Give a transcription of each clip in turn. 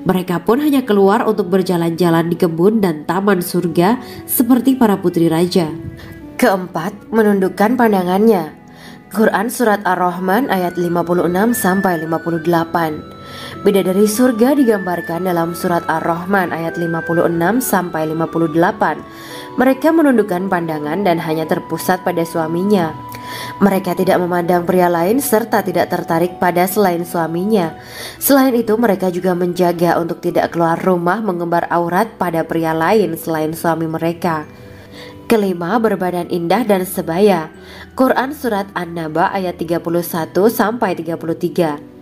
Mereka pun hanya keluar untuk berjalan-jalan di kebun dan taman surga seperti para putri raja. Keempat, menundukkan pandangannya. Quran Surat Ar-Rahman ayat 56-58. Bidadari surga digambarkan dalam Surat Ar-Rahman ayat 56-58. Mereka menundukkan pandangan dan hanya terpusat pada suaminya. Mereka tidak memandang pria lain serta tidak tertarik pada selain suaminya. Selain itu, mereka juga menjaga untuk tidak keluar rumah mengembar aurat pada pria lain selain suami mereka. Kelima, berbadan indah dan sebaya. Quran Surat An-Naba ayat 31-33.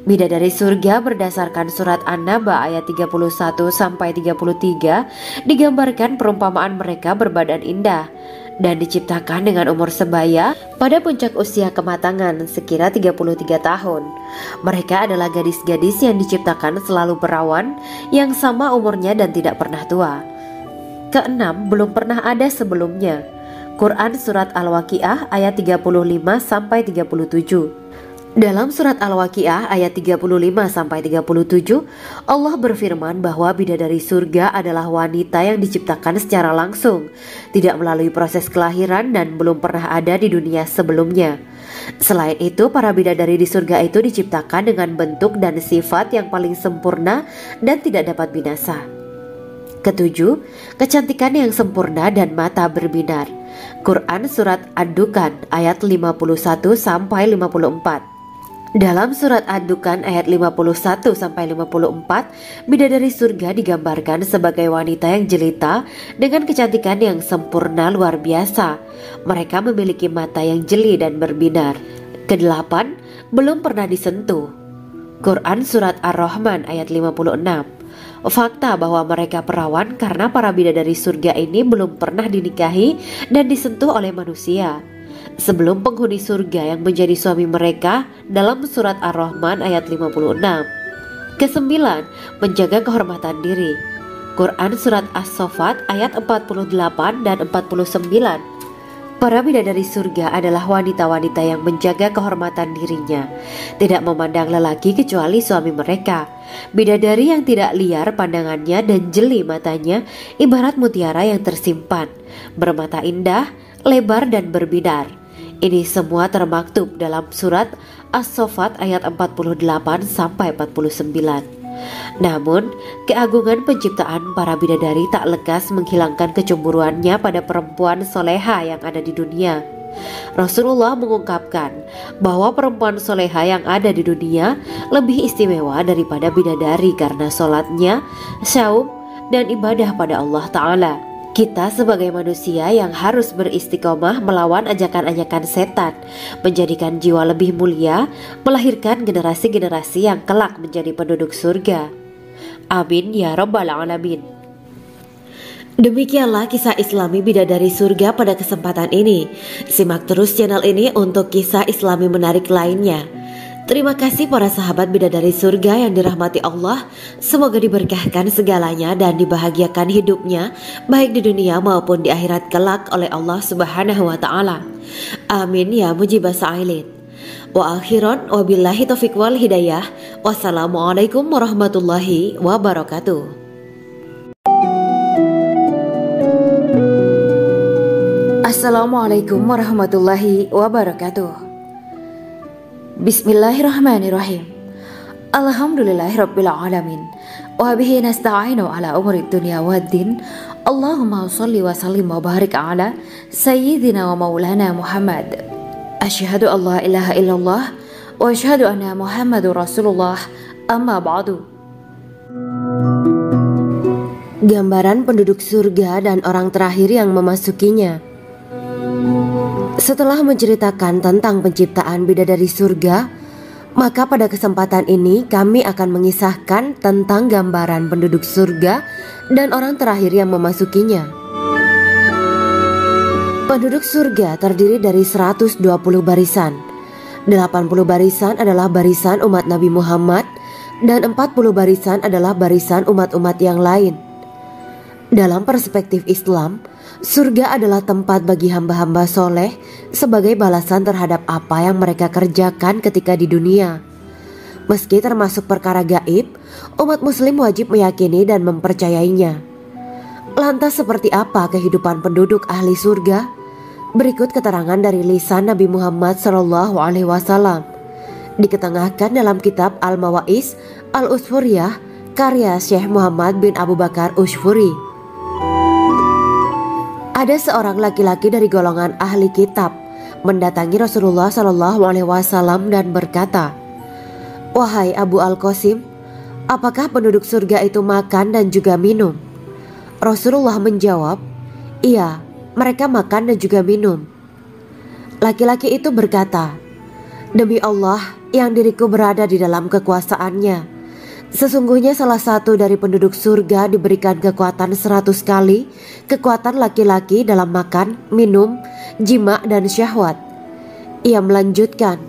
Bidadari surga berdasarkan Surat An-Naba ayat 31-33 digambarkan perumpamaan mereka berbadan indah dan diciptakan dengan umur sebaya pada puncak usia kematangan sekira 33 tahun. Mereka adalah gadis-gadis yang diciptakan selalu perawan yang sama umurnya dan tidak pernah tua. Keenam, belum pernah ada sebelumnya. Quran Surat Al-Waqiah ayat 35-37. Dalam Surat Al-Waqiah ayat 35-37, Allah berfirman bahwa bidadari surga adalah wanita yang diciptakan secara langsung, tidak melalui proses kelahiran dan belum pernah ada di dunia sebelumnya. Selain itu, para bidadari di surga itu diciptakan dengan bentuk dan sifat yang paling sempurna dan tidak dapat binasa. Ketujuh, kecantikan yang sempurna dan mata berbinar. Quran Surat Ad-Dukhan ayat 51-54. Dalam Surat Ad-Dukhan ayat 51-54, bidadari surga digambarkan sebagai wanita yang jelita dengan kecantikan yang sempurna luar biasa. Mereka memiliki mata yang jeli dan berbinar. Kedelapan, belum pernah disentuh. Quran Surat Ar-Rahman ayat 56. Fakta bahwa mereka perawan karena para bidadari surga ini belum pernah dinikahi dan disentuh oleh manusia sebelum penghuni surga yang menjadi suami mereka dalam Surat Ar-Rahman ayat 56. Kesembilan, menjaga kehormatan diri. Quran Surat As-Saffat ayat 48 dan 49. Para bidadari surga adalah wanita-wanita yang menjaga kehormatan dirinya, tidak memandang lelaki kecuali suami mereka. Bidadari yang tidak liar pandangannya dan jeli matanya ibarat mutiara yang tersimpan, bermata indah, lebar dan berbinar. Ini semua termaktub dalam Surat As-Saffat ayat 48-49. Namun, keagungan penciptaan para bidadari tak lekas menghilangkan kecemburuannya pada perempuan soleha yang ada di dunia. Rasulullah mengungkapkan bahwa perempuan soleha yang ada di dunia lebih istimewa daripada bidadari karena sholatnya, syaum, dan ibadah pada Allah Ta'ala. Kita sebagai manusia yang harus beristiqomah melawan ajakan-ajakan setan, menjadikan jiwa lebih mulia, melahirkan generasi-generasi yang kelak menjadi penduduk surga. Amin ya Rabbal Alamin. Demikianlah kisah Islami bidadari surga pada kesempatan ini. Simak terus channel ini untuk kisah Islami menarik lainnya. Terima kasih para sahabat bidadari surga yang dirahmati Allah. Semoga diberkahkan segalanya dan dibahagiakan hidupnya baik di dunia maupun di akhirat kelak oleh Allah Subhanahu wa Ta'ala. Amin ya mujibah sa'ilin. Wa akhiran wabillahi taufiq wal hidayah. Wassalamualaikum warahmatullahi wabarakatuh. Assalamualaikum warahmatullahi wabarakatuh. Bismillahirrahmanirrahim. Alhamdulillahirabbil alamin. Wa bihi nasta'inu ala umuri dunya waddin. Allahumma shalli wa sallim wa barik ala sayyidina wa maulana Muhammad. Asyhadu an la ilaha illallah wa asyhadu anna Muhammadur Rasulullah. Amma ba'du. Gambaran penduduk surga dan orang terakhir yang memasukinya. Setelah menceritakan tentang penciptaan bidadari surga, maka pada kesempatan ini kami akan mengisahkan tentang gambaran penduduk surga dan orang terakhir yang memasukinya. Penduduk surga terdiri dari 120 barisan. 80 barisan adalah barisan umat Nabi Muhammad dan 40 barisan adalah barisan umat-umat yang lain. Dalam perspektif Islam, surga adalah tempat bagi hamba-hamba soleh sebagai balasan terhadap apa yang mereka kerjakan ketika di dunia. Meski termasuk perkara gaib, umat muslim wajib meyakini dan mempercayainya. Lantas seperti apa kehidupan penduduk ahli surga? Berikut keterangan dari lisan Nabi Muhammad SAW, diketengahkan dalam kitab Al-Mawa'is Al-Usfuriyah karya Syekh Muhammad bin Abu Bakar Usfuri. Ada seorang laki-laki dari golongan ahli kitab mendatangi Rasulullah SAW dan berkata, "Wahai Abu Al-Qasim, apakah penduduk surga itu makan dan juga minum?" Rasulullah menjawab, "Iya, mereka makan dan juga minum." Laki-laki itu berkata, "Demi Allah yang diriku berada di dalam kekuasaannya, sesungguhnya salah satu dari penduduk surga diberikan kekuatan 100 kali kekuatan laki-laki dalam makan, minum, jima dan syahwat." Ia melanjutkan,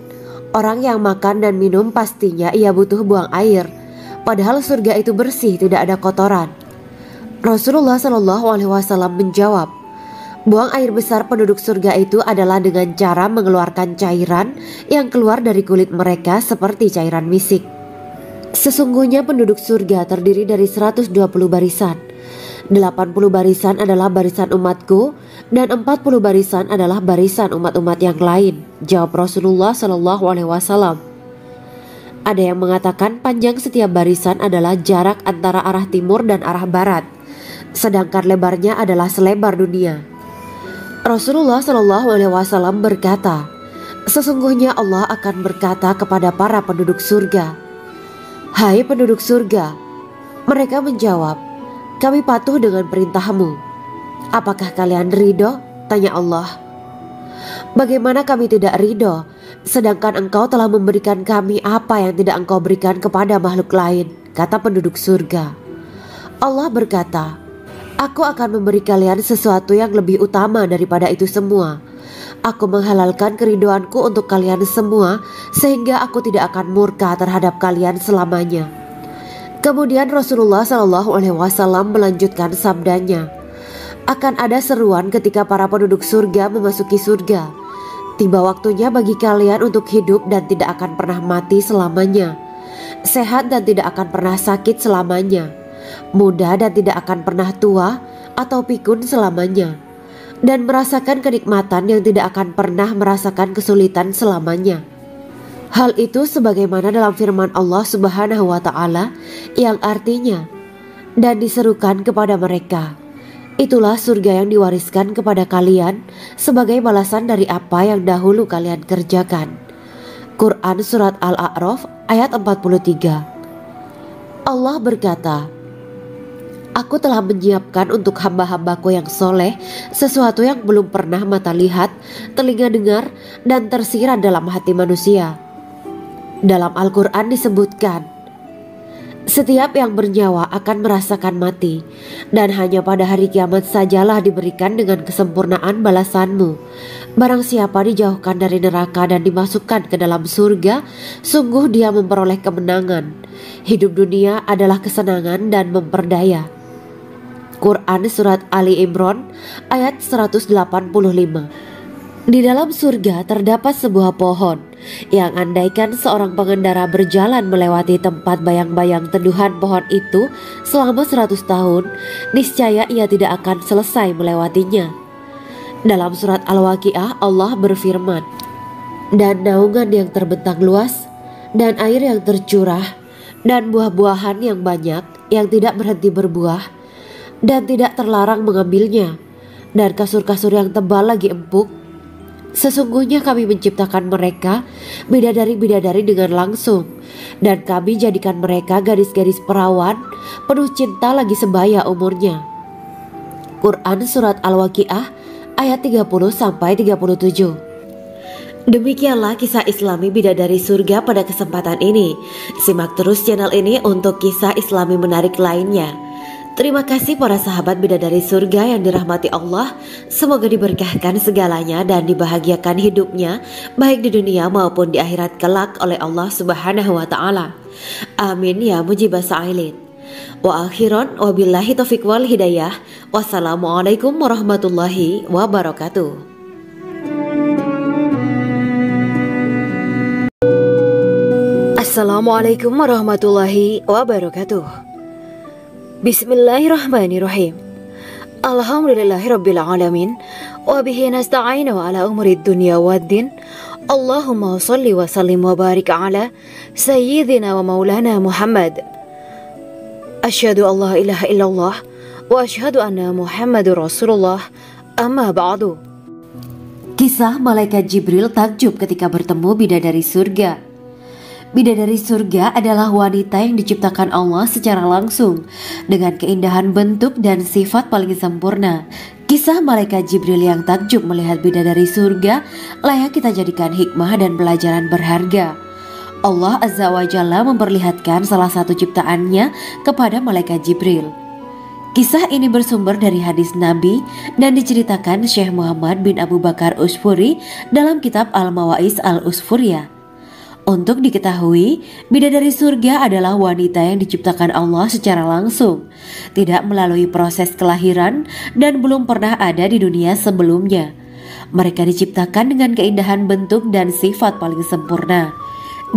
"Orang yang makan dan minum pastinya ia butuh buang air, padahal surga itu bersih, tidak ada kotoran." Rasulullah SAW menjawab, "Buang air besar penduduk surga itu adalah dengan cara mengeluarkan cairan yang keluar dari kulit mereka seperti cairan misik. Sesungguhnya penduduk surga terdiri dari 120 barisan. 80 barisan adalah barisan umatku dan 40 barisan adalah barisan umat-umat yang lain," jawab Rasulullah SAW. Ada yang mengatakan panjang setiap barisan adalah jarak antara arah timur dan arah barat, sedangkan lebarnya adalah selebar dunia. Rasulullah SAW berkata, "Sesungguhnya Allah akan berkata kepada para penduduk surga, 'Hai penduduk surga,' mereka menjawab, 'Kami patuh dengan perintahmu.' 'Apakah kalian ridho?' tanya Allah. 'Bagaimana kami tidak ridho, sedangkan engkau telah memberikan kami apa yang tidak engkau berikan kepada makhluk lain,' kata penduduk surga. Allah berkata, 'Aku akan memberi kalian sesuatu yang lebih utama daripada itu semua. Aku menghalalkan keridoanku untuk kalian semua sehingga aku tidak akan murka terhadap kalian selamanya.'" Kemudian Rasulullah SAW melanjutkan sabdanya, "Akan ada seruan ketika para penduduk surga memasuki surga. Tiba waktunya bagi kalian untuk hidup dan tidak akan pernah mati selamanya, sehat dan tidak akan pernah sakit selamanya, muda dan tidak akan pernah tua atau pikun selamanya, dan merasakan kenikmatan yang tidak akan pernah merasakan kesulitan selamanya." Hal itu sebagaimana dalam firman Allah Subhanahu wa Ta'ala yang artinya, "Dan diserukan kepada mereka, itulah surga yang diwariskan kepada kalian sebagai balasan dari apa yang dahulu kalian kerjakan." Quran Surat Al-A'raf ayat 43. Allah berkata, "Aku telah menyiapkan untuk hamba-hambaku yang soleh sesuatu yang belum pernah mata lihat, telinga dengar, dan tersirat dalam hati manusia." Dalam Al-Quran disebutkan, "Setiap yang bernyawa akan merasakan mati, dan hanya pada hari kiamat sajalah diberikan dengan kesempurnaan balasanmu. Barang siapa dijauhkan dari neraka dan dimasukkan ke dalam surga, sungguh dia memperoleh kemenangan. Hidup dunia adalah kesenangan dan memperdaya." Quran Surat Ali Imran ayat 185. Di dalam surga terdapat sebuah pohon yang andaikan seorang pengendara berjalan melewati tempat bayang-bayang teduhan pohon itu selama 100 tahun, niscaya ia tidak akan selesai melewatinya. Dalam surat Al-Waqiah Allah berfirman, "Dan naungan yang terbentang luas, dan air yang tercurah, dan buah-buahan yang banyak yang tidak berhenti berbuah, dan tidak terlarang mengambilnya, dan kasur-kasur yang tebal lagi empuk. Sesungguhnya kami menciptakan mereka bidadari-bidadari dengan langsung, dan kami jadikan mereka gadis-gadis perawan penuh cinta lagi sebaya umurnya." Quran Surat Al-Waqiah ayat 30-37. Demikianlah kisah Islami bidadari surga pada kesempatan ini. Simak terus channel ini untuk kisah Islami menarik lainnya. Terima kasih para sahabat bidadari surga yang dirahmati Allah. Semoga diberkahkan segalanya dan dibahagiakan hidupnya baik di dunia maupun di akhirat kelak oleh Allah Subhanahu wa Ta'ala. Amin ya mujibah sa'ilin. Wa akhiran wabillahi taufiq wal hidayah. Wassalamualaikum warahmatullahi wabarakatuh. Assalamualaikum warahmatullahi wabarakatuh. Bismillahirrahmanirrahim. Alhamdulillahirabbil alamin wa bihi nasta'inu ala umuri dunya waddin. Allahumma shalli wa sallim wa barik ala sayyidina wa maulana Muhammad. Asyhadu an la ilaha illallah wa asyhadu anna Muhammadur Rasulullah. Amma ba'du. Kisah malaikat Jibril takjub ketika bertemu bidadari surga. Bidadari surga adalah wanita yang diciptakan Allah secara langsung dengan keindahan bentuk dan sifat paling sempurna. Kisah malaikat Jibril yang takjub melihat bidadari surga layak kita jadikan hikmah dan pelajaran berharga. Allah Azza wa Jalla memperlihatkan salah satu ciptaannya kepada malaikat Jibril. Kisah ini bersumber dari hadis Nabi dan diceritakan Syekh Muhammad bin Abu Bakar Usfuri dalam kitab Al-Mawaiz Al-Usfuriyah. Untuk diketahui, bidadari surga adalah wanita yang diciptakan Allah secara langsung, tidak melalui proses kelahiran dan belum pernah ada di dunia sebelumnya. Mereka diciptakan dengan keindahan bentuk dan sifat paling sempurna.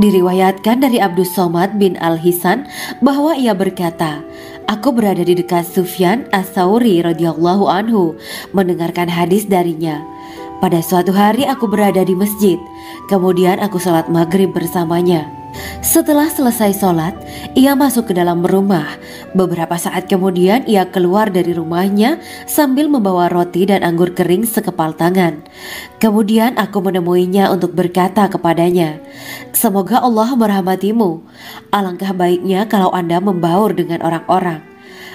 Diriwayatkan dari Abdus Somad bin Al-Hisan bahwa ia berkata, "Aku berada di dekat Sufyan Ats-Tsauri radhiyallahu anhu mendengarkan hadis darinya. Pada suatu hari aku berada di masjid, kemudian aku sholat maghrib bersamanya. Setelah selesai sholat, ia masuk ke dalam rumah. Beberapa saat kemudian ia keluar dari rumahnya sambil membawa roti dan anggur kering sekepal tangan. Kemudian aku menemuinya untuk berkata kepadanya, 'Semoga Allah merahmatimu. Alangkah baiknya kalau Anda membaur dengan orang-orang.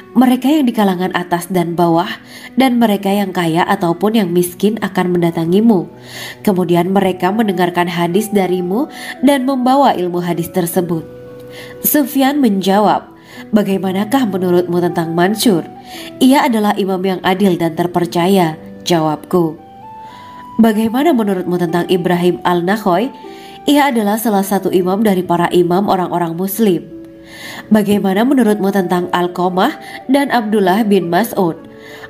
Mereka yang di kalangan atas dan bawah, dan mereka yang kaya ataupun yang miskin akan mendatangimu. Kemudian mereka mendengarkan hadis darimu dan membawa ilmu hadis tersebut.' Sufyan menjawab, 'Bagaimanakah menurutmu tentang Mansur? Ia adalah imam yang adil dan terpercaya.' Jawabku, 'Bagaimana menurutmu tentang Ibrahim Al-Nakhoy? Ia adalah salah satu imam dari para imam orang-orang muslim.' Bagaimana menurutmu tentang Alqamah dan Abdullah bin Mas'ud?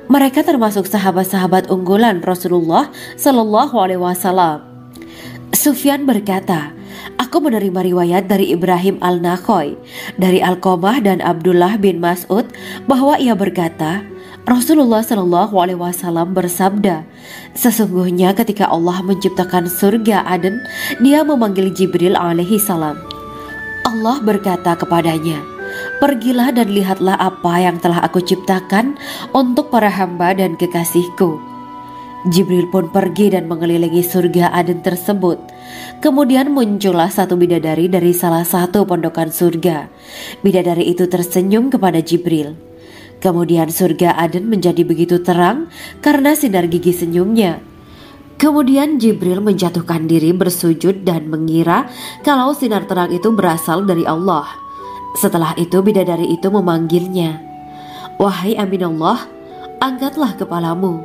Mereka termasuk sahabat-sahabat unggulan Rasulullah Sallallahu Alaihi Wasallam.' Sufyan berkata, 'Aku menerima riwayat dari Ibrahim Al-Nakhoy, dari Alqamah dan Abdullah bin Mas'ud bahwa ia berkata, Rasulullah Sallallahu Alaihi Wasallam bersabda, sesungguhnya ketika Allah menciptakan surga Aden, Dia memanggil Jibril alaihi salam. Allah berkata kepadanya, pergilah dan lihatlah apa yang telah aku ciptakan untuk para hamba dan kekasihku. Jibril pun pergi dan mengelilingi surga Aden tersebut. Kemudian muncullah satu bidadari dari salah satu pondokan surga. Bidadari itu tersenyum kepada Jibril. Kemudian surga Aden menjadi begitu terang karena sinar gigi senyumnya. Kemudian Jibril menjatuhkan diri bersujud dan mengira kalau sinar terang itu berasal dari Allah. Setelah itu bidadari itu memanggilnya, wahai Aminullah, angkatlah kepalamu.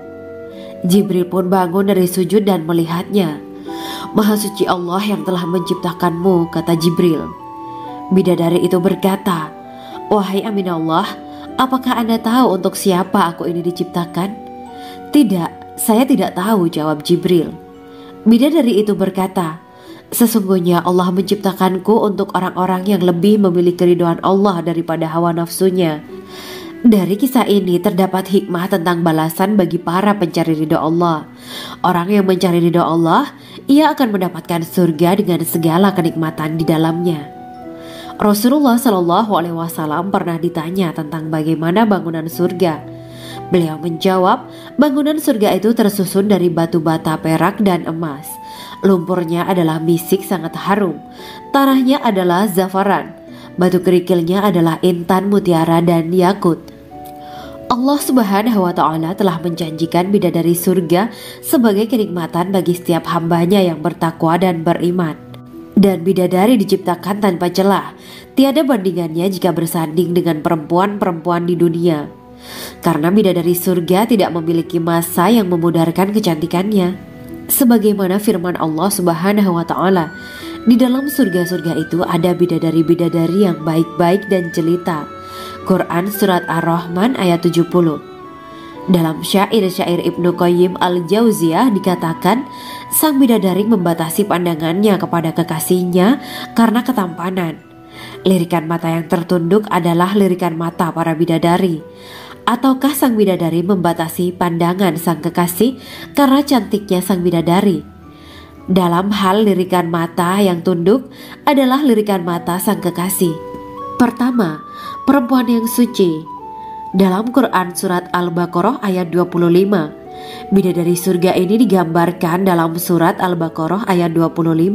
Jibril pun bangun dari sujud dan melihatnya. Maha suci Allah yang telah menciptakanmu, kata Jibril. Bidadari itu berkata, wahai Aminullah, apakah Anda tahu untuk siapa aku ini diciptakan? Tidak. Saya tidak tahu, jawab Jibril. Bidadari itu berkata, sesungguhnya Allah menciptakanku untuk orang-orang yang lebih memilih keridhaan Allah daripada hawa nafsunya. Dari kisah ini terdapat hikmah tentang balasan bagi para pencari ridha Allah. Orang yang mencari ridha Allah, ia akan mendapatkan surga dengan segala kenikmatan di dalamnya. Rasulullah Shallallahu Alaihi Wasallam pernah ditanya tentang bagaimana bangunan surga. Beliau menjawab, bangunan surga itu tersusun dari batu bata perak dan emas. Lumpurnya adalah misik sangat harum. Tanahnya adalah zafaran. Batu kerikilnya adalah intan, mutiara, dan yakut. Allah Subhanahu wa Ta'ala telah menjanjikan bidadari surga sebagai kenikmatan bagi setiap hambanya yang bertakwa dan beriman. Dan bidadari diciptakan tanpa celah. Tiada bandingannya jika bersanding dengan perempuan-perempuan di dunia. Karena bidadari surga tidak memiliki masa yang memudarkan kecantikannya. Sebagaimana firman Allah Subhanahu wa Ta'ala, di dalam surga-surga itu ada bidadari-bidadari yang baik-baik dan jelita. Quran Surat Ar-Rahman ayat 70. Dalam syair-syair Ibnu Qayyim al-Jauziyah dikatakan, sang bidadari membatasi pandangannya kepada kekasihnya karena ketampanan. Lirikan mata yang tertunduk adalah lirikan mata para bidadari. Ataukah sang bidadari membatasi pandangan sang kekasih karena cantiknya sang bidadari? Dalam hal lirikan mata yang tunduk adalah lirikan mata sang kekasih. Pertama, perempuan yang suci. Dalam Quran surat Al-Baqarah ayat 25, bidadari surga ini digambarkan dalam surat Al-Baqarah ayat 25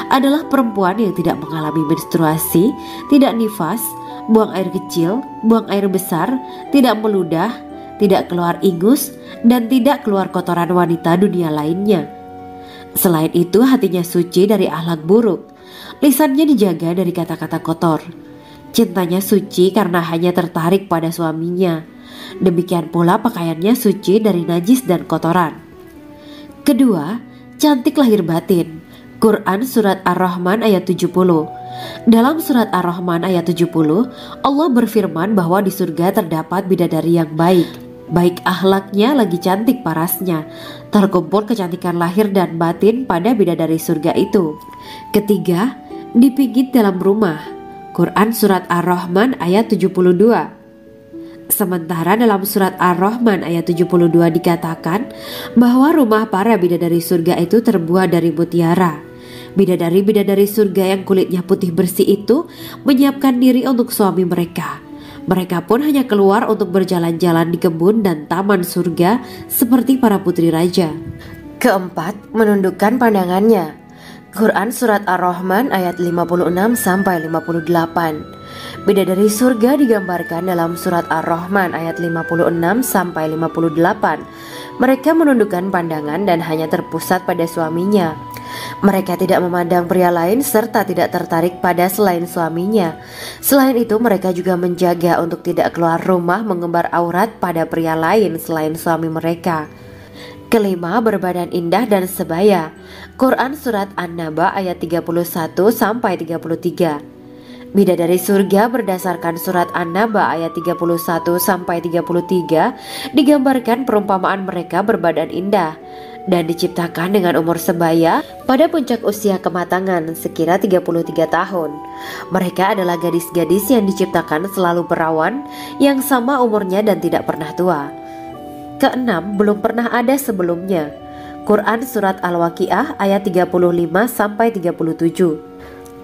adalah perempuan yang tidak mengalami menstruasi, tidak nifas, buang air kecil, buang air besar, tidak meludah, tidak keluar ingus, dan tidak keluar kotoran wanita dunia lainnya. Selain itu, hatinya suci dari akhlak buruk, lisannya dijaga dari kata-kata kotor. Cintanya suci karena hanya tertarik pada suaminya. Demikian pula pakaiannya suci dari najis dan kotoran. Kedua, cantik lahir batin. Quran surat Ar-Rahman ayat 70. Dalam surat Ar-Rahman ayat 70, Allah berfirman bahwa di surga terdapat bidadari yang baik akhlaknya lagi cantik parasnya. Terkumpul kecantikan lahir dan batin pada bidadari surga itu. Ketiga, dipijit dalam rumah. Quran surat Ar-Rahman ayat 72. Sementara dalam surat Ar-Rahman ayat 72 dikatakan bahwa rumah para bidadari surga itu terbuat dari mutiara. Bidadari-bidadari surga yang kulitnya putih bersih itu menyiapkan diri untuk suami mereka. Mereka pun hanya keluar untuk berjalan-jalan di kebun dan taman surga seperti para putri raja. Keempat, menundukkan pandangannya. Quran surat Ar-Rahman ayat 56-58. Bidadari surga digambarkan dalam surat Ar-Rahman ayat 56-58. Mereka menundukkan pandangan dan hanya terpusat pada suaminya. Mereka tidak memandang pria lain serta tidak tertarik pada selain suaminya. Selain itu, mereka juga menjaga untuk tidak keluar rumah mengembar aurat pada pria lain selain suami mereka. Kelima, berbadan indah dan sebaya. Quran surat An-Naba ayat 31-33. Bidadari surga berdasarkan surat An-Naba ayat 31-33 digambarkan perumpamaan mereka berbadan indah dan diciptakan dengan umur sebaya pada puncak usia kematangan sekira 33 tahun. Mereka adalah gadis-gadis yang diciptakan selalu perawan yang sama umurnya dan tidak pernah tua. Keenam, belum pernah ada sebelumnya. Quran surat Al-Waqiah ayat 35-37.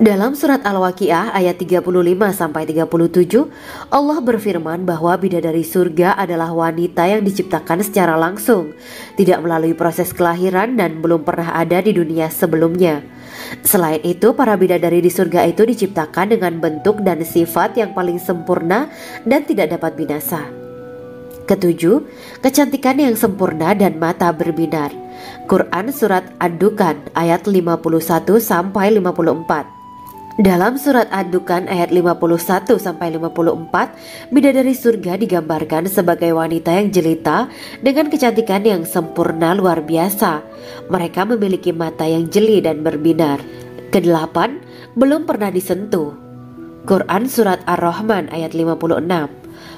Dalam surat Al-Waqiah ayat 35-37, Allah berfirman bahwa bidadari surga adalah wanita yang diciptakan secara langsung, tidak melalui proses kelahiran dan belum pernah ada di dunia sebelumnya. Selain itu, para bidadari di surga itu diciptakan dengan bentuk dan sifat yang paling sempurna dan tidak dapat binasa. Ketujuh, kecantikan yang sempurna dan mata berbinar. Quran surat Ad-Dukhan ayat 51-54. Dalam surat Ad-Dukhan ayat 51-54, bidadari surga digambarkan sebagai wanita yang jelita dengan kecantikan yang sempurna luar biasa. Mereka memiliki mata yang jeli dan berbinar. Kedelapan, belum pernah disentuh. Quran surat Ar-Rahman ayat 56.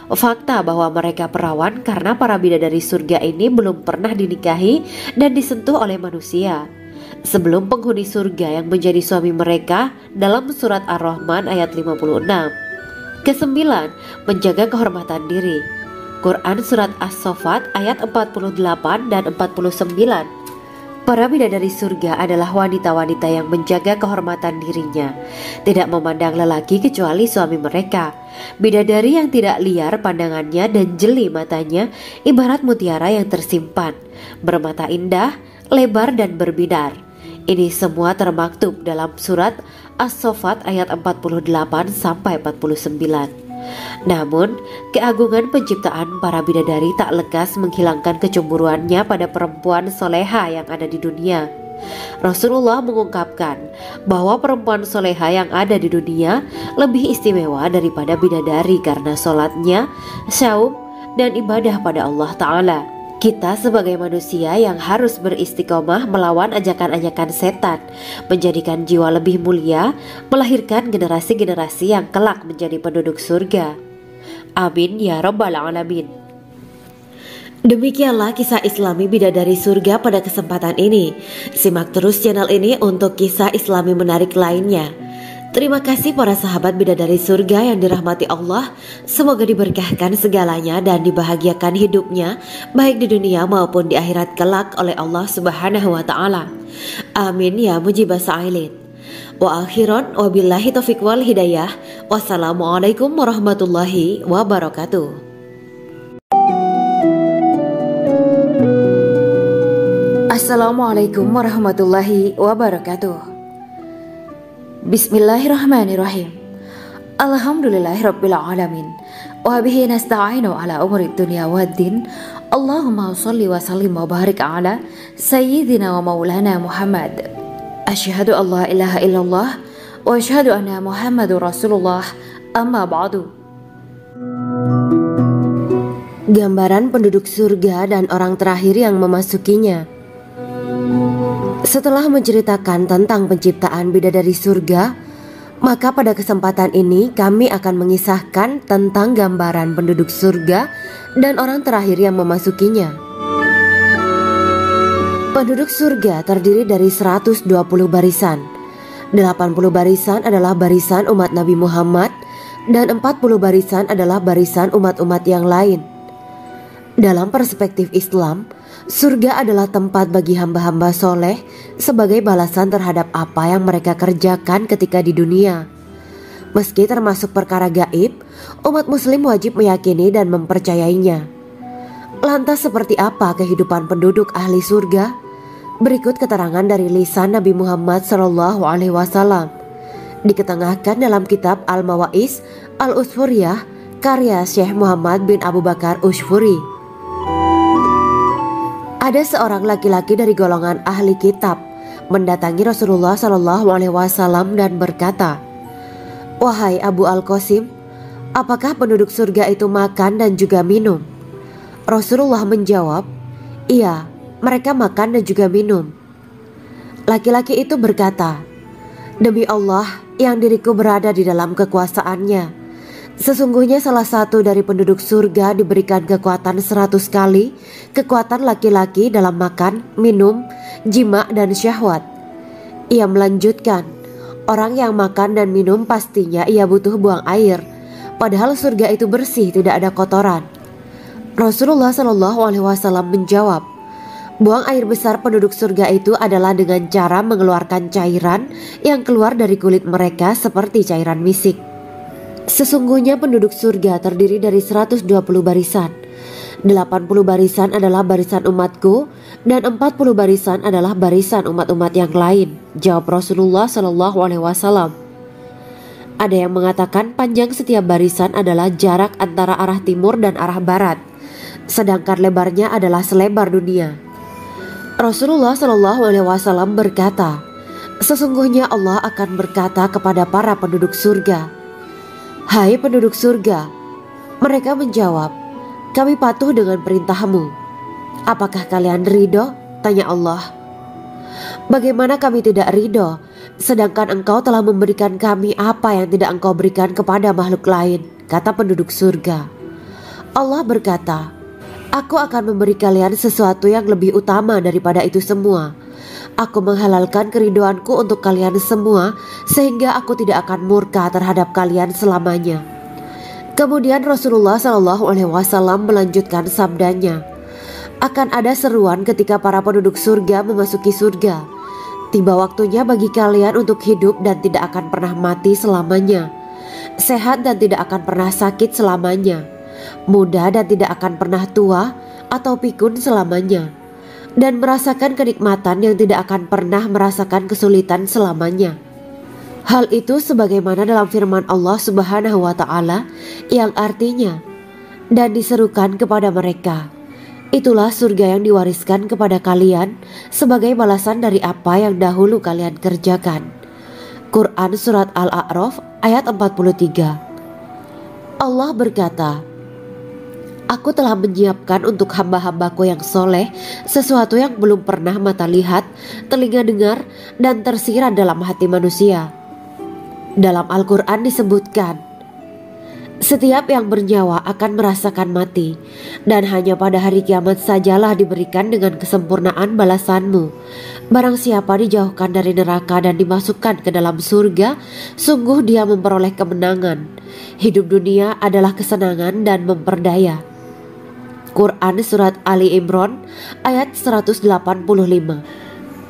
Fakta bahwa mereka perawan karena para bidadari surga ini belum pernah dinikahi dan disentuh oleh manusia sebelum penghuni surga yang menjadi suami mereka dalam surat Ar-Rahman ayat 56. Kesembilan, menjaga kehormatan diri. Quran surat As-Saffat ayat 48 dan 49. Para bidadari surga adalah wanita-wanita yang menjaga kehormatan dirinya, tidak memandang lelaki kecuali suami mereka. Bidadari yang tidak liar pandangannya dan jeli matanya ibarat mutiara yang tersimpan, bermata indah, lebar dan berbinar. Ini semua termaktub dalam surat As-Saffat ayat 48-49. Namun, keagungan penciptaan para bidadari tak lekas menghilangkan kecemburuannya pada perempuan soleha yang ada di dunia. Rasulullah mengungkapkan bahwa perempuan soleha yang ada di dunia lebih istimewa daripada bidadari karena sholatnya, saum, dan ibadah pada Allah Ta'ala. Kita sebagai manusia yang harus beristiqomah melawan ajakan-ajakan setan, menjadikan jiwa lebih mulia, melahirkan generasi-generasi yang kelak menjadi penduduk surga. Amin ya rabbal alamin. Demikianlah kisah Islami Bidadari Surga pada kesempatan ini. Simak terus channel ini untuk kisah Islami menarik lainnya. Terima kasih para sahabat Bidadari Surga yang dirahmati Allah. Semoga diberkahkan segalanya dan dibahagiakan hidupnya, baik di dunia maupun di akhirat kelak oleh Allah Subhanahu wa Ta'ala. Amin ya mujibah sa'ilin. Wa akhiran wabillahi taufiq wal hidayah. Wassalamualaikum warahmatullahi wabarakatuh. Assalamualaikum warahmatullahi wabarakatuh. Bismillahirrahmanirrahim. Alhamdulillahirabbil alamin. Wa bihi nasta'inu ala umuri dunya waddin. Allahumma shalli wa sallim wa barik ala sayyidina wa maulana Muhammad. Asyhadu an la ilaha illallah wa asyhadu anna Muhammadur Rasulullah. Amma ba'du. Gambaran penduduk surga dan orang terakhir yang memasukinya. Setelah menceritakan tentang penciptaan bidadari surga, maka pada kesempatan ini kami akan mengisahkan tentang gambaran penduduk surga dan orang terakhir yang memasukinya. Penduduk surga terdiri dari 120 barisan. 80 barisan adalah barisan umat Nabi Muhammad dan 40 barisan adalah barisan umat-umat yang lain. Dalam perspektif Islam, surga adalah tempat bagi hamba-hamba soleh sebagai balasan terhadap apa yang mereka kerjakan ketika di dunia. Meski termasuk perkara gaib, umat muslim wajib meyakini dan mempercayainya. Lantas seperti apa kehidupan penduduk ahli surga? Berikut keterangan dari lisan Nabi Muhammad SAW. Diketengahkan dalam kitab Al-Mawa'is Al-Usfuriyah karya Syekh Muhammad bin Abu Bakar Ushfuri. Ada seorang laki-laki dari golongan ahli kitab mendatangi Rasulullah SAW dan berkata, "Wahai Abu Al-Qasim, apakah penduduk surga itu makan dan juga minum?" Rasulullah menjawab, "Iya, mereka makan dan juga minum." Laki-laki itu berkata, "Demi Allah yang diriku berada di dalam kekuasaannya, sesungguhnya salah satu dari penduduk surga diberikan kekuatan 100 kali kekuatan laki-laki dalam makan, minum, jima, dan syahwat." Ia melanjutkan, "Orang yang makan dan minum pastinya ia butuh buang air, padahal surga itu bersih, tidak ada kotoran." Rasulullah SAW menjawab, "Buang air besar penduduk surga itu adalah dengan cara mengeluarkan cairan yang keluar dari kulit mereka seperti cairan misik." Sesungguhnya penduduk surga terdiri dari 120 barisan. 80 barisan adalah barisan umatku dan 40 barisan adalah barisan umat-umat yang lain, jawab Rasulullah SAW. Ada yang mengatakan panjang setiap barisan adalah jarak antara arah timur dan arah barat, sedangkan lebarnya adalah selebar dunia. Rasulullah SAW berkata, "Sesungguhnya Allah akan berkata kepada para penduduk surga, 'Hai penduduk surga,' mereka menjawab, 'Kami patuh dengan perintahmu.' 'Apakah kalian ridho?' tanya Allah. 'Bagaimana kami tidak ridho, sedangkan engkau telah memberikan kami apa yang tidak engkau berikan kepada makhluk lain,' kata penduduk surga. Allah berkata, 'Aku akan memberi kalian sesuatu yang lebih utama daripada itu semua. Aku menghalalkan keridoanku untuk kalian semua sehingga aku tidak akan murka terhadap kalian selamanya.'" Kemudian Rasulullah SAW melanjutkan sabdanya, "Akan ada seruan ketika para penduduk surga memasuki surga. Tiba waktunya bagi kalian untuk hidup dan tidak akan pernah mati selamanya, sehat dan tidak akan pernah sakit selamanya, muda dan tidak akan pernah tua atau pikun selamanya, dan merasakan kenikmatan yang tidak akan pernah merasakan kesulitan selamanya." Hal itu sebagaimana dalam firman Allah Subhanahu wa Ta'ala yang artinya, "Dan diserukan kepada mereka, itulah surga yang diwariskan kepada kalian sebagai balasan dari apa yang dahulu kalian kerjakan." Quran Surat Al-A'raf ayat 43. Allah berkata, "Aku telah menyiapkan untuk hamba-hambaku yang soleh sesuatu yang belum pernah mata lihat, telinga dengar, dan tersirat dalam hati manusia." Dalam Al-Quran disebutkan, Setiap yang bernyawa akan merasakan mati, dan hanya pada hari kiamat sajalah diberikan dengan kesempurnaan balasanmu. Barang siapa dijauhkan dari neraka dan dimasukkan ke dalam surga, sungguh dia memperoleh kemenangan. Hidup dunia adalah kesenangan dan memperdaya. Quran Surat Ali Imran ayat 185.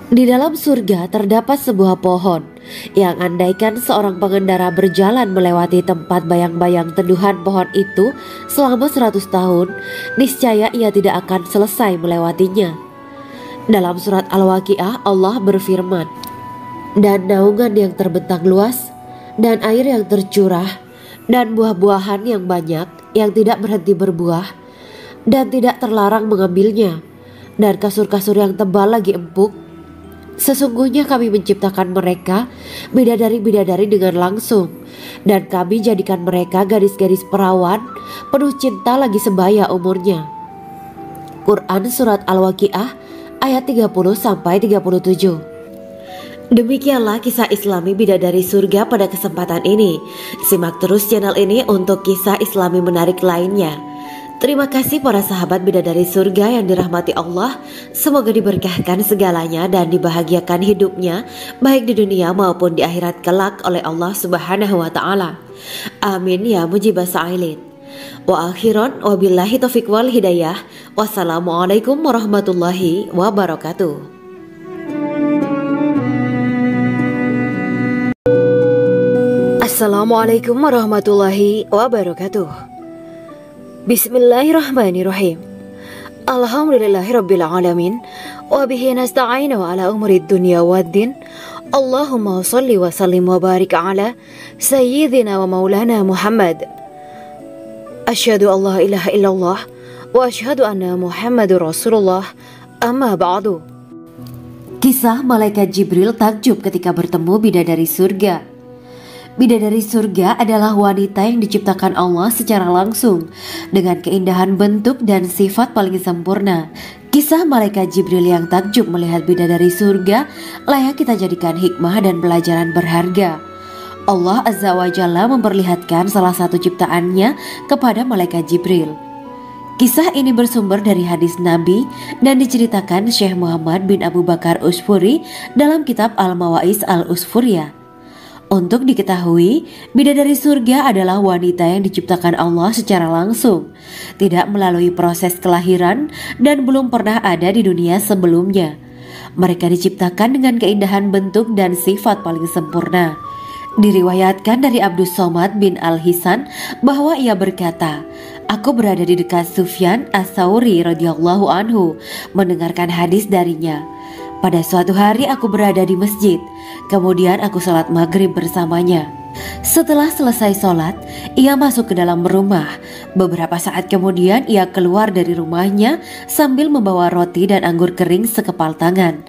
Di dalam surga terdapat sebuah pohon yang andaikan seorang pengendara berjalan melewati tempat bayang-bayang teduhan pohon itu selama 100 tahun, niscaya ia tidak akan selesai melewatinya. Dalam surat Al-Waqiah Allah berfirman, "Dan naungan yang terbentang luas, dan air yang tercurah, dan buah-buahan yang banyak yang tidak berhenti berbuah, dan tidak terlarang mengambilnya, dan kasur-kasur yang tebal lagi empuk. Sesungguhnya kami menciptakan mereka bidadari-bidadari dengan langsung, dan kami jadikan mereka gadis-gadis perawan penuh cinta lagi sebaya umurnya." Quran Surat Al-Waqiah ayat 30-37. Demikianlah kisah Islami bidadari surga pada kesempatan ini. Simak terus channel ini untuk kisah Islami menarik lainnya. Terima kasih para sahabat bidadari surga yang dirahmati Allah. Semoga diberkahkan segalanya dan dibahagiakan hidupnya baik di dunia maupun di akhirat kelak oleh Allah Subhanahu wa taala. Amin ya mujibah sa'ilin. Wa akhiran wabillahi taufiq wal hidayah. Wassalamualaikum warahmatullahi wabarakatuh. Assalamualaikum warahmatullahi wabarakatuh. Bismillahirrahmanirrahim. Alhamdulillahirabbil alamin wa bihi nasta'inu ala umuri dunya waddin. Allahumma shalli wa sallim wa barik ala sayyidina wa maulana Muhammad. Asyhadu an la ilaha illallah wa asyhadu anna Muhammadur Rasulullah. Amma ba'du. Kisah malaikat Jibril takjub ketika bertemu bidadari surga. Bidadari surga adalah wanita yang diciptakan Allah secara langsung dengan keindahan bentuk dan sifat paling sempurna. Kisah malaikat Jibril yang takjub melihat bidadari surga layak kita jadikan hikmah dan pelajaran berharga. Allah Azza wa Jalla memperlihatkan salah satu ciptaannya kepada malaikat Jibril. Kisah ini bersumber dari hadis Nabi dan diceritakan Syekh Muhammad bin Abu Bakar Usfuri dalam kitab Al-Mawaiz Al-Usfuriyah. Untuk diketahui, bidadari surga adalah wanita yang diciptakan Allah secara langsung, tidak melalui proses kelahiran dan belum pernah ada di dunia sebelumnya. Mereka diciptakan dengan keindahan bentuk dan sifat paling sempurna. Diriwayatkan dari Abdus Somad bin Al-Hisan bahwa ia berkata, "Aku berada di dekat Sufyan As-Sauri radhiyallahu anhu mendengarkan hadis darinya. Pada suatu hari aku berada di masjid, kemudian aku sholat maghrib bersamanya. Setelah selesai sholat, ia masuk ke dalam rumah. Beberapa saat kemudian ia keluar dari rumahnya sambil membawa roti dan anggur kering sekepal tangan.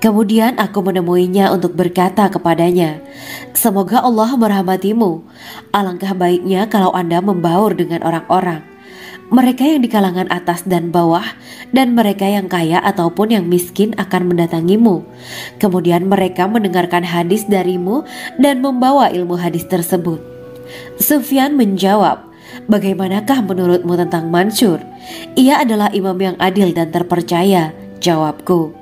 Kemudian aku menemuinya untuk berkata kepadanya, 'Semoga Allah merahmatimu. Alangkah baiknya kalau Anda membaur dengan orang-orang. Mereka yang di kalangan atas dan bawah, dan mereka yang kaya ataupun yang miskin akan mendatangimu. Kemudian mereka mendengarkan hadis darimu dan membawa ilmu hadis tersebut.' Sufyan menjawab, 'Bagaimanakah menurutmu tentang Mansur? Ia adalah imam yang adil dan terpercaya.' Jawabku.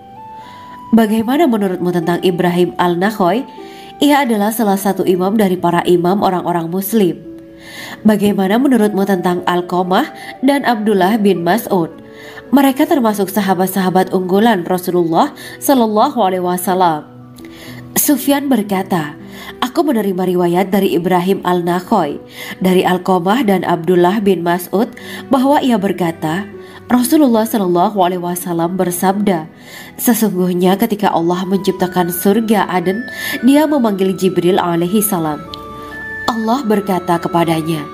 'Bagaimana menurutmu tentang Ibrahim Al-Nakhoy? Ia adalah salah satu imam dari para imam orang-orang muslim.' 'Bagaimana menurutmu tentang Alqamah dan Abdullah bin Mas'ud? Mereka termasuk sahabat-sahabat unggulan Rasulullah Sallallahu Alaihi Wasallam.' Sufyan berkata, 'Aku menerima riwayat dari Ibrahim Al-Nakhoy, dari Alqamah dan Abdullah bin Mas'ud bahwa ia berkata, Rasulullah Sallallahu Alaihi Wasallam bersabda, sesungguhnya ketika Allah menciptakan surga Aden, Dia memanggil Jibril alaihi salam. Allah berkata kepadanya,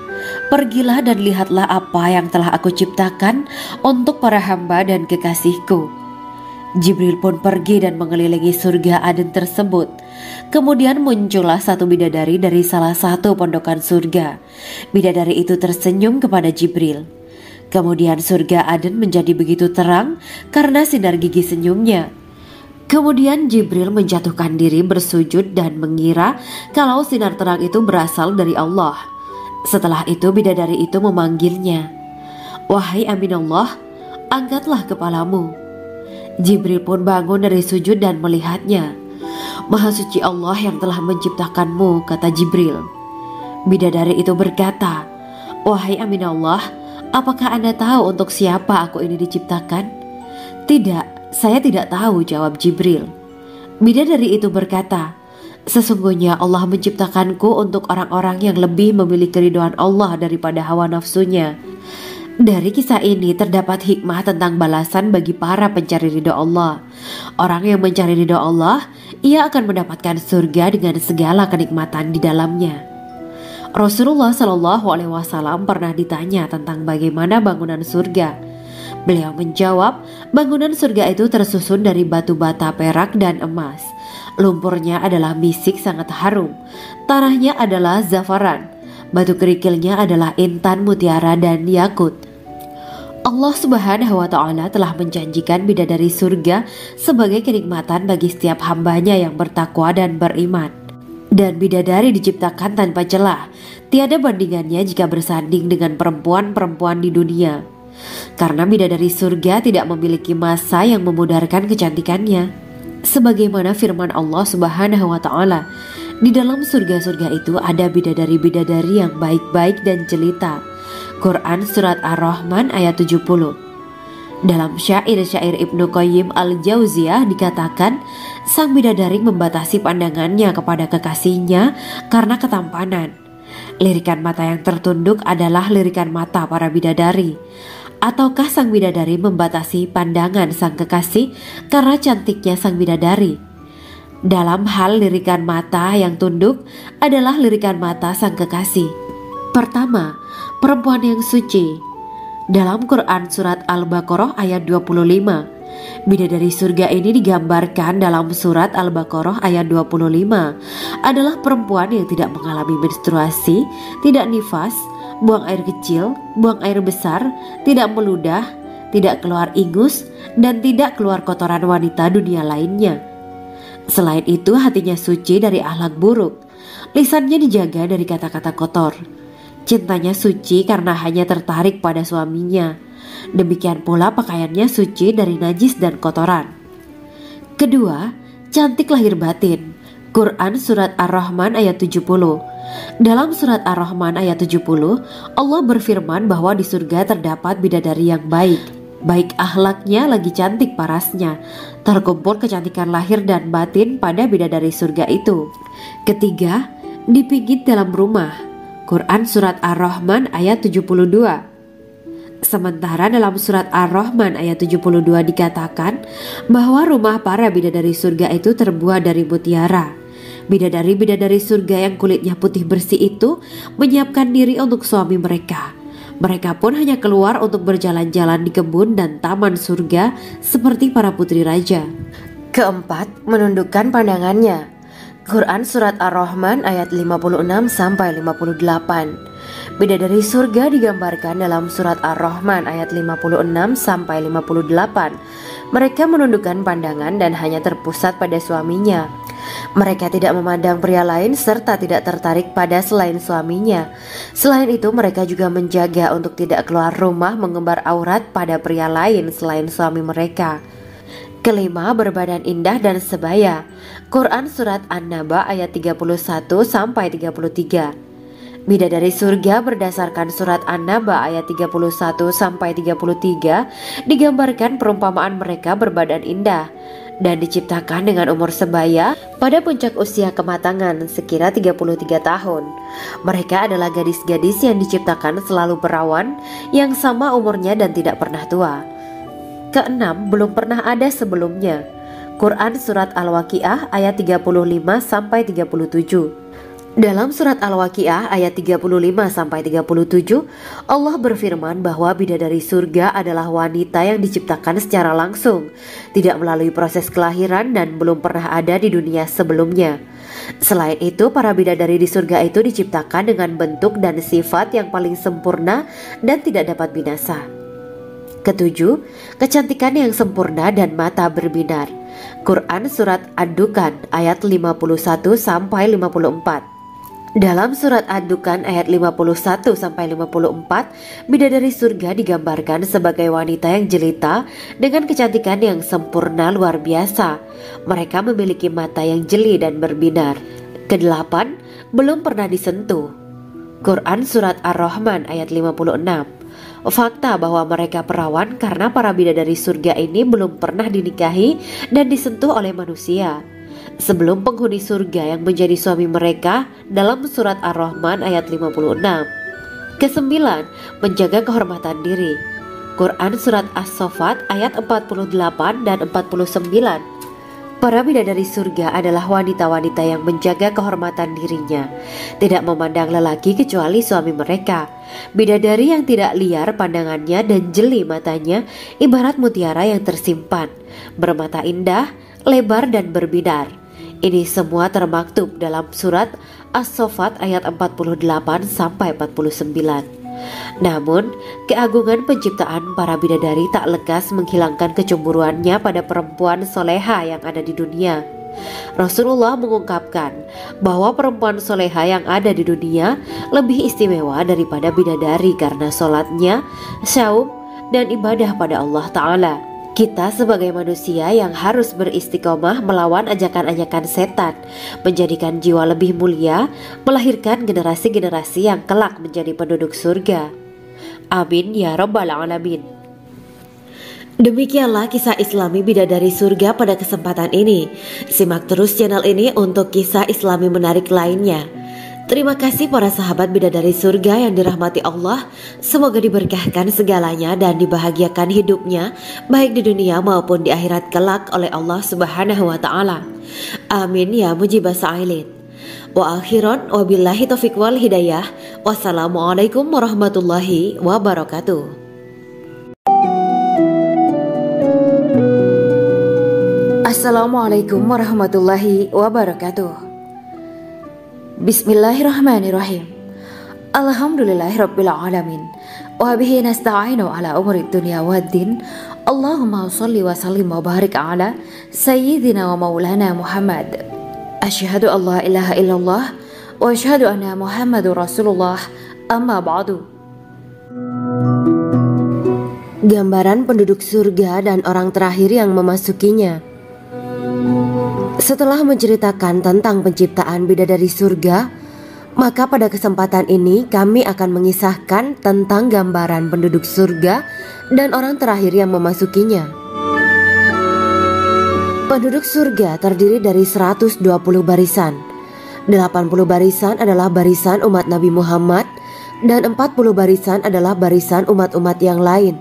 pergilah dan lihatlah apa yang telah aku ciptakan untuk para hamba dan kekasihku. Jibril pun pergi dan mengelilingi surga Aden tersebut. Kemudian muncullah satu bidadari dari salah satu pondokan surga. Bidadari itu tersenyum kepada Jibril. Kemudian surga Aden menjadi begitu terang karena sinar gigi senyumnya. Kemudian Jibril menjatuhkan diri bersujud dan mengira kalau sinar terang itu berasal dari Allah. Setelah itu bidadari itu memanggilnya, "Wahai Aminullah, angkatlah kepalamu." Jibril pun bangun dari sujud dan melihatnya. "Maha suci Allah yang telah menciptakanmu," kata Jibril. Bidadari itu berkata, "Wahai Aminullah, apakah Anda tahu untuk siapa aku ini diciptakan?" "Tidak, saya tidak tahu," jawab Jibril. Bidadari itu berkata, "Sesungguhnya Allah menciptakanku untuk orang-orang yang lebih memilih keridhaan Allah daripada hawa nafsunya." Dari kisah ini terdapat hikmah tentang balasan bagi para pencari ridho Allah. Orang yang mencari ridho Allah, ia akan mendapatkan surga dengan segala kenikmatan di dalamnya. Rasulullah Shallallahu Alaihi Wasallam pernah ditanya tentang bagaimana bangunan surga. Beliau menjawab, bangunan surga itu tersusun dari batu bata, perak, dan emas. Lumpurnya adalah misik sangat harum, tanahnya adalah zafaran, batu kerikilnya adalah intan, mutiara, dan yakut. Allah Subhanahu wa Ta'ala telah menjanjikan bidadari surga sebagai kenikmatan bagi setiap hambanya yang bertakwa dan beriman. Dan bidadari diciptakan tanpa celah, tiada bandingannya jika bersanding dengan perempuan-perempuan di dunia. Karena bidadari surga tidak memiliki masa yang memudarkan kecantikannya. Sebagaimana firman Allah Subhanahu wa Ta'ala, di dalam surga-surga itu ada bidadari-bidadari yang baik-baik dan jelita. Quran Surat Ar-Rahman ayat 70. Dalam syair-syair Ibnu Qayyim Al-Jauziyah dikatakan, sang bidadari membatasi pandangannya kepada kekasihnya karena ketampanan. Lirikan mata yang tertunduk adalah lirikan mata para bidadari. Ataukah sang bidadari membatasi pandangan sang kekasih karena cantiknya sang bidadari? Dalam hal lirikan mata yang tunduk adalah lirikan mata sang kekasih. Pertama, perempuan yang suci. Dalam Quran Surat Al-Baqarah ayat 25, bidadari surga ini digambarkan dalam Surat Al-Baqarah ayat 25 adalah perempuan yang tidak mengalami menstruasi, tidak nifas, buang air kecil, buang air besar, tidak meludah, tidak keluar ingus, dan tidak keluar kotoran wanita dunia lainnya. Selain itu, hatinya suci dari akhlak buruk, lisannya dijaga dari kata-kata kotor. Cintanya suci karena hanya tertarik pada suaminya. Demikian pula pakaiannya suci dari najis dan kotoran. Kedua, cantik lahir batin. Quran Surat Ar-Rahman ayat 70. Dalam Surat Ar-Rahman ayat 70, Allah berfirman bahwa di surga terdapat bidadari yang baik. Baik akhlaknya lagi cantik parasnya. Terkumpul kecantikan lahir dan batin pada bidadari surga itu. Ketiga, dipijit dalam rumah. Quran Surat Ar-Rahman ayat 72. Sementara dalam Surat Ar-Rahman ayat 72 dikatakan bahwa rumah para bidadari surga itu terbuat dari mutiara. Bidadari-bidadari surga yang kulitnya putih bersih itu menyiapkan diri untuk suami mereka. Mereka pun hanya keluar untuk berjalan-jalan di kebun dan taman surga seperti para putri raja. Keempat, menundukkan pandangannya. Quran Surat Ar-Rahman ayat 56-58. Bidadari surga digambarkan dalam Surat Ar-Rahman ayat 56-58. Mereka menundukkan pandangan dan hanya terpusat pada suaminya. Mereka tidak memandang pria lain serta tidak tertarik pada selain suaminya. Selain itu, mereka juga menjaga untuk tidak keluar rumah mengembar aurat pada pria lain selain suami mereka. Kelima, berbadan indah dan sebaya. Quran Surat An-Naba ayat 31-33. Bidadari surga berdasarkan Surat An-Naba ayat 31-33 digambarkan perumpamaan mereka berbadan indah dan diciptakan dengan umur sebaya pada puncak usia kematangan sekira 33 tahun. Mereka adalah gadis-gadis yang diciptakan selalu perawan, yang sama umurnya dan tidak pernah tua. Keenam, belum pernah ada sebelumnya. Quran Surat Al-Waqiah ayat 35-37. Dalam Surat Al-Waqiah ayat 35-37, Allah berfirman bahwa bidadari surga adalah wanita yang diciptakan secara langsung, tidak melalui proses kelahiran dan belum pernah ada di dunia sebelumnya. Selain itu, para bidadari di surga itu diciptakan dengan bentuk dan sifat yang paling sempurna dan tidak dapat binasa. Ketujuh, kecantikan yang sempurna dan mata berbinar. Quran Surat Ad-Dukhan ayat 51-54. Dalam surat Ad-Dukhan ayat 51-54, bidadari surga digambarkan sebagai wanita yang jelita dengan kecantikan yang sempurna luar biasa. Mereka memiliki mata yang jeli dan berbinar. Kedelapan, belum pernah disentuh. Quran surat Ar-Rahman ayat 56. Fakta bahwa mereka perawan karena para bidadari surga ini belum pernah dinikahi dan disentuh oleh manusia sebelum penghuni surga yang menjadi suami mereka dalam surat Ar-Rahman ayat 56. Kesembilan, menjaga kehormatan diri. Quran surat As-Saffat ayat 48 dan 49. Para bidadari surga adalah wanita-wanita yang menjaga kehormatan dirinya, tidak memandang lelaki kecuali suami mereka. Bidadari yang tidak liar pandangannya dan jeli matanya ibarat mutiara yang tersimpan, bermata indah, lebar dan berbinar. Ini semua termaktub dalam surat As-Saffat ayat 48 sampai 49. Namun, keagungan penciptaan para bidadari tak lekas menghilangkan kecemburuannya pada perempuan soleha yang ada di dunia. Rasulullah mengungkapkan bahwa perempuan soleha yang ada di dunia lebih istimewa daripada bidadari karena sholatnya, syaum, dan ibadah pada Allah Ta'ala. Kita sebagai manusia yang harus beristiqomah melawan ajakan-ajakan setan, menjadikan jiwa lebih mulia, melahirkan generasi-generasi yang kelak menjadi penduduk surga. Amin ya rabbal alamin. Demikianlah kisah Islami bidadari surga pada kesempatan ini. Simak terus channel ini untuk kisah Islami menarik lainnya. Terima kasih para sahabat bidadari surga yang dirahmati Allah. Semoga diberkahkan segalanya dan dibahagiakan hidupnya baik di dunia maupun di akhirat kelak oleh Allah Subhanahu wa taala. Amin ya mujibah sa'ilin. Wa akhiran wabillahi taufiq wal hidayah. Wassalamualaikum warahmatullahi wabarakatuh. Assalamualaikum warahmatullahi wabarakatuh. Bismillahirrahmanirrahim. Alhamdulillahirabbil alamin. Wa bihi nasta'inu ala umuri dunya waddin. Allahumma shalli wa sallim wa barik ala sayyidina wa maulana Muhammad. Asyhadu an la ilaha illallah wa asyhadu anna Muhammadur Rasulullah. Amma ba'du. Gambaran penduduk surga dan orang terakhir yang memasukinya. Setelah menceritakan tentang penciptaan bidadari surga, maka pada kesempatan ini kami akan mengisahkan tentang gambaran penduduk surga dan orang terakhir yang memasukinya. Penduduk surga terdiri dari 120 barisan. 80 barisan adalah barisan umat Nabi Muhammad dan 40 barisan adalah barisan umat-umat yang lain.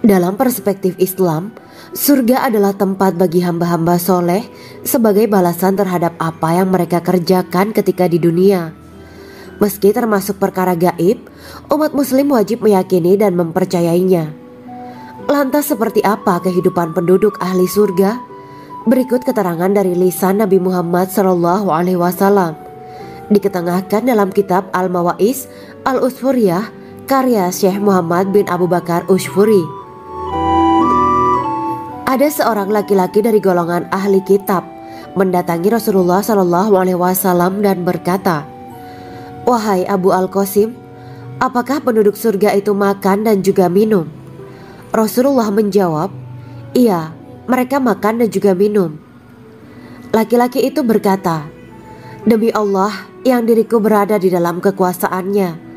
Dalam perspektif Islam, surga adalah tempat bagi hamba-hamba soleh sebagai balasan terhadap apa yang mereka kerjakan ketika di dunia. Meski termasuk perkara gaib, umat muslim wajib meyakini dan mempercayainya. Lantas seperti apa kehidupan penduduk ahli surga? Berikut keterangan dari lisan Nabi Muhammad SAW, diketengahkan dalam kitab Al-Mawa'is Al-Usfuriyah karya Syekh Muhammad bin Abu Bakar Ushfuri. Ada seorang laki-laki dari golongan ahli kitab mendatangi Rasulullah SAW dan berkata, "Wahai Abu Al-Qasim, apakah penduduk surga itu makan dan juga minum?" Rasulullah menjawab, "Iya, mereka makan dan juga minum." Laki-laki itu berkata, "Demi Allah yang diriku berada di dalam kekuasaannya,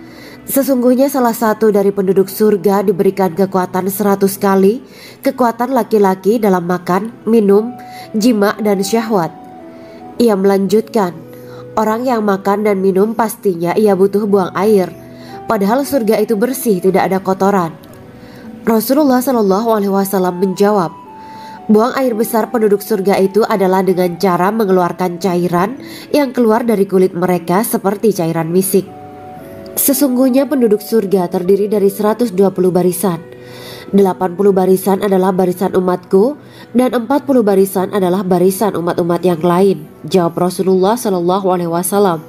sesungguhnya salah satu dari penduduk surga diberikan kekuatan 100 kali kekuatan laki-laki dalam makan, minum, jima, dan syahwat." Ia melanjutkan, "Orang yang makan dan minum pastinya ia butuh buang air, padahal surga itu bersih, tidak ada kotoran." Rasulullah SAW menjawab, "Buang air besar penduduk surga itu adalah dengan cara mengeluarkan cairan yang keluar dari kulit mereka seperti cairan misik." Sesungguhnya penduduk surga terdiri dari 120 barisan. 80 barisan adalah barisan umatku dan 40 barisan adalah barisan umat-umat yang lain, jawab Rasulullah SAW.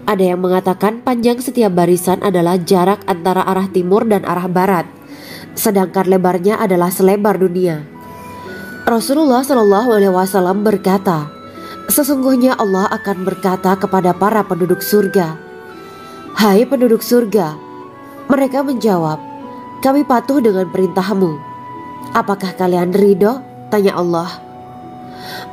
Ada yang mengatakan panjang setiap barisan adalah jarak antara arah timur dan arah barat, sedangkan lebarnya adalah selebar dunia. Rasulullah SAW berkata, Sesungguhnya Allah akan berkata kepada para penduduk surga, "Hai penduduk surga." Mereka menjawab, "Kami patuh dengan perintahmu." "Apakah kalian ridho?" tanya Allah.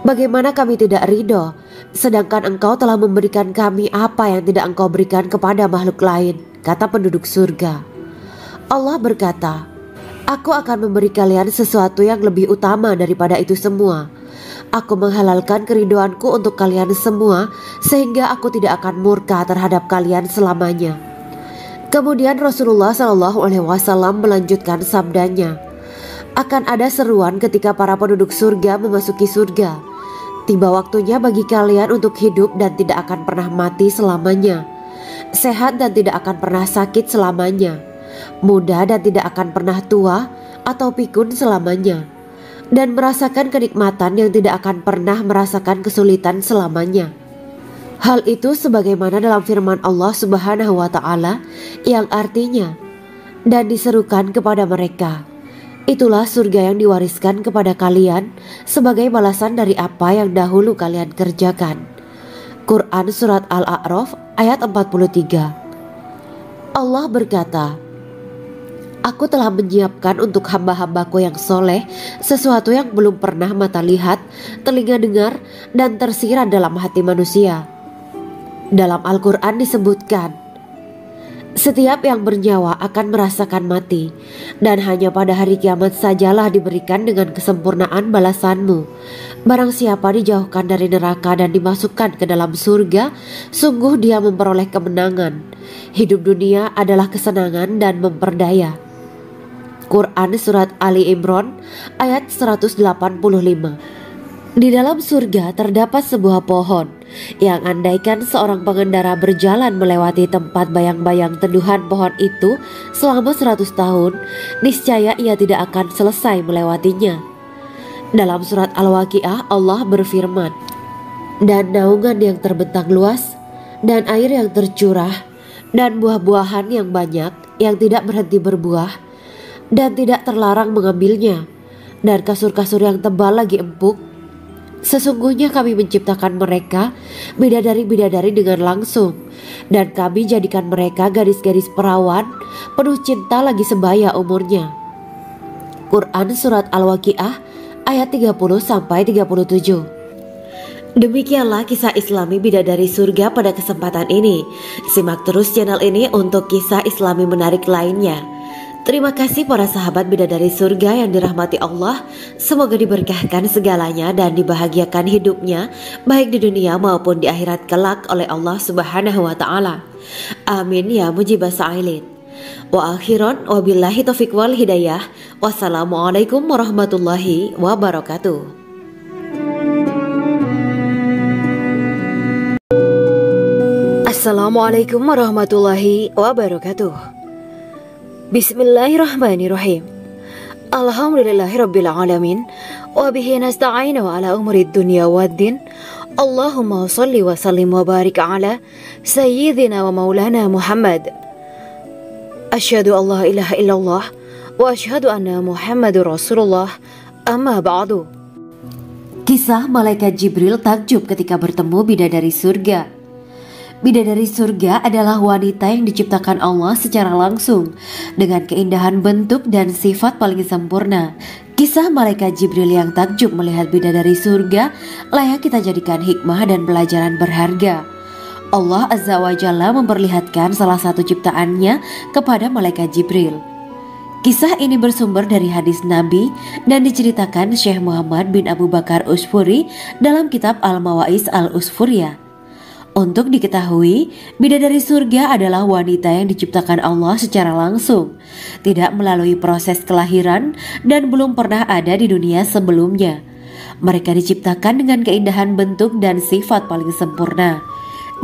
"Bagaimana kami tidak ridho, sedangkan engkau telah memberikan kami apa yang tidak engkau berikan kepada makhluk lain," kata penduduk surga. Allah berkata, "Aku akan memberi kalian sesuatu yang lebih utama daripada itu semua. Aku menghalalkan keridoanku untuk kalian semua, sehingga aku tidak akan murka terhadap kalian selamanya." Kemudian Rasulullah SAW melanjutkan sabdanya, "Akan ada seruan ketika para penduduk surga memasuki surga. Tiba waktunya bagi kalian untuk hidup dan tidak akan pernah mati selamanya, sehat dan tidak akan pernah sakit selamanya, muda dan tidak akan pernah tua atau pikun selamanya, dan merasakan kenikmatan yang tidak akan pernah merasakan kesulitan selamanya." Hal itu sebagaimana dalam firman Allah Subhanahu wa Ta'ala yang artinya, "Dan diserukan kepada mereka, itulah surga yang diwariskan kepada kalian sebagai balasan dari apa yang dahulu kalian kerjakan." Quran Surat Al-A'raf ayat 43. Allah berkata, "Aku telah menyiapkan untuk hamba-hambaku yang soleh sesuatu yang belum pernah mata lihat, telinga dengar, dan tersirat dalam hati manusia." Dalam Al-Quran disebutkan, "Setiap yang bernyawa akan merasakan mati, dan hanya pada hari kiamat sajalah diberikan dengan kesempurnaan balasanmu. Barang siapa dijauhkan dari neraka dan dimasukkan ke dalam surga, sungguh dia memperoleh kemenangan. Hidup dunia adalah kesenangan dan memperdaya." Quran Surat Ali Imran ayat 185. Di dalam surga terdapat sebuah pohon yang andaikan seorang pengendara berjalan melewati tempat bayang-bayang teduhan pohon itu selama 100 tahun, niscaya ia tidak akan selesai melewatinya. Dalam surat Al-Waqiah Allah berfirman, "Dan naungan yang terbentang luas, dan air yang tercurah, dan buah-buahan yang banyak yang tidak berhenti berbuah, dan tidak terlarang mengambilnya, dan kasur-kasur yang tebal lagi empuk. Sesungguhnya kami menciptakan mereka bidadari-bidadari dengan langsung, dan kami jadikan mereka gadis-gadis perawan penuh cinta lagi sebaya umurnya." Quran Surat Al-Waqiah ayat 30-37. Demikianlah kisah Islami bidadari surga pada kesempatan ini. Simak terus channel ini untuk kisah Islami menarik lainnya. Terima kasih para sahabat bidadari surga yang dirahmati Allah. Semoga diberkahkan segalanya dan dibahagiakan hidupnya, baik di dunia maupun di akhirat kelak oleh Allah Subhanahu wa Ta'ala. Amin ya mujibah sa'ilin. Wa akhiran wabillahi taufiq wal hidayah. Wassalamualaikum warahmatullahi wabarakatuh. Assalamualaikum warahmatullahi wabarakatuh. Bismillahirrahmanirrahim. Alhamdulillahirabbil alamin wa bihi nasta'inu ala umuri dunya waddin. Allahumma shalli wa sallim wa barik ala sayyidina wa maulana Muhammad. Asyhadu an la ilaha illallah wa asyhadu anna Muhammadur Rasulullah. Amma ba'du. Kisah malaikat Jibril takjub ketika bertemu bidadari surga. Bidadari surga adalah wanita yang diciptakan Allah secara langsung dengan keindahan bentuk dan sifat paling sempurna. Kisah malaikat Jibril yang takjub melihat bidadari surga layak kita jadikan hikmah dan pelajaran berharga. Allah Azza wa Jalla memperlihatkan salah satu ciptaannya kepada malaikat Jibril. Kisah ini bersumber dari hadis Nabi dan diceritakan Syekh Muhammad bin Abu Bakar Usfuri dalam kitab Al-Mawaiz Al-Usfuriyah. Untuk diketahui, bidadari surga adalah wanita yang diciptakan Allah secara langsung, tidak melalui proses kelahiran dan belum pernah ada di dunia sebelumnya. Mereka diciptakan dengan keindahan bentuk dan sifat paling sempurna.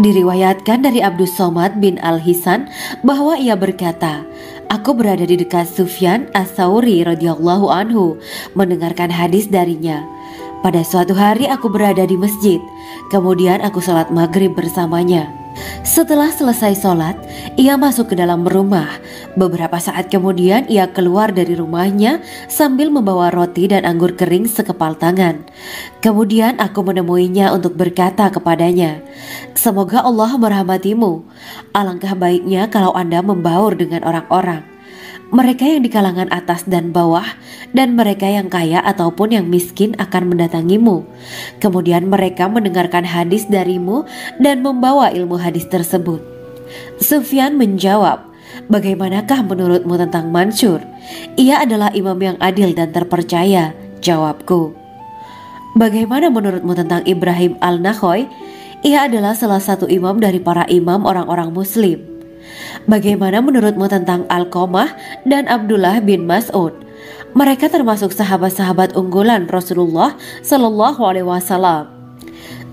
Diriwayatkan dari Abdus Somad bin Al-Hisan bahwa ia berkata, "Aku berada di dekat Sufyan As-Sauri radhiyallahu anhu mendengarkan hadis darinya. Pada suatu hari aku berada di masjid, kemudian aku salat maghrib bersamanya. Setelah selesai sholat, ia masuk ke dalam rumah. Beberapa saat kemudian ia keluar dari rumahnya sambil membawa roti dan anggur kering sekepal tangan. Kemudian aku menemuinya untuk berkata kepadanya, "Semoga Allah merahmatimu. Alangkah baiknya kalau Anda membaur dengan orang-orang. Mereka yang di kalangan atas dan bawah, dan mereka yang kaya ataupun yang miskin akan mendatangimu. Kemudian mereka mendengarkan hadis darimu dan membawa ilmu hadis tersebut." Sufyan menjawab, "Bagaimanakah menurutmu tentang Mansur? Ia adalah imam yang adil dan terpercaya." Jawabku, "Bagaimana menurutmu tentang Ibrahim al-Nakhoy? Ia adalah salah satu imam dari para imam orang-orang muslim." "Bagaimana menurutmu tentang Alqamah dan Abdullah bin Mas'ud? Mereka termasuk sahabat-sahabat unggulan Rasulullah Shallallahu Alaihi Wasallam."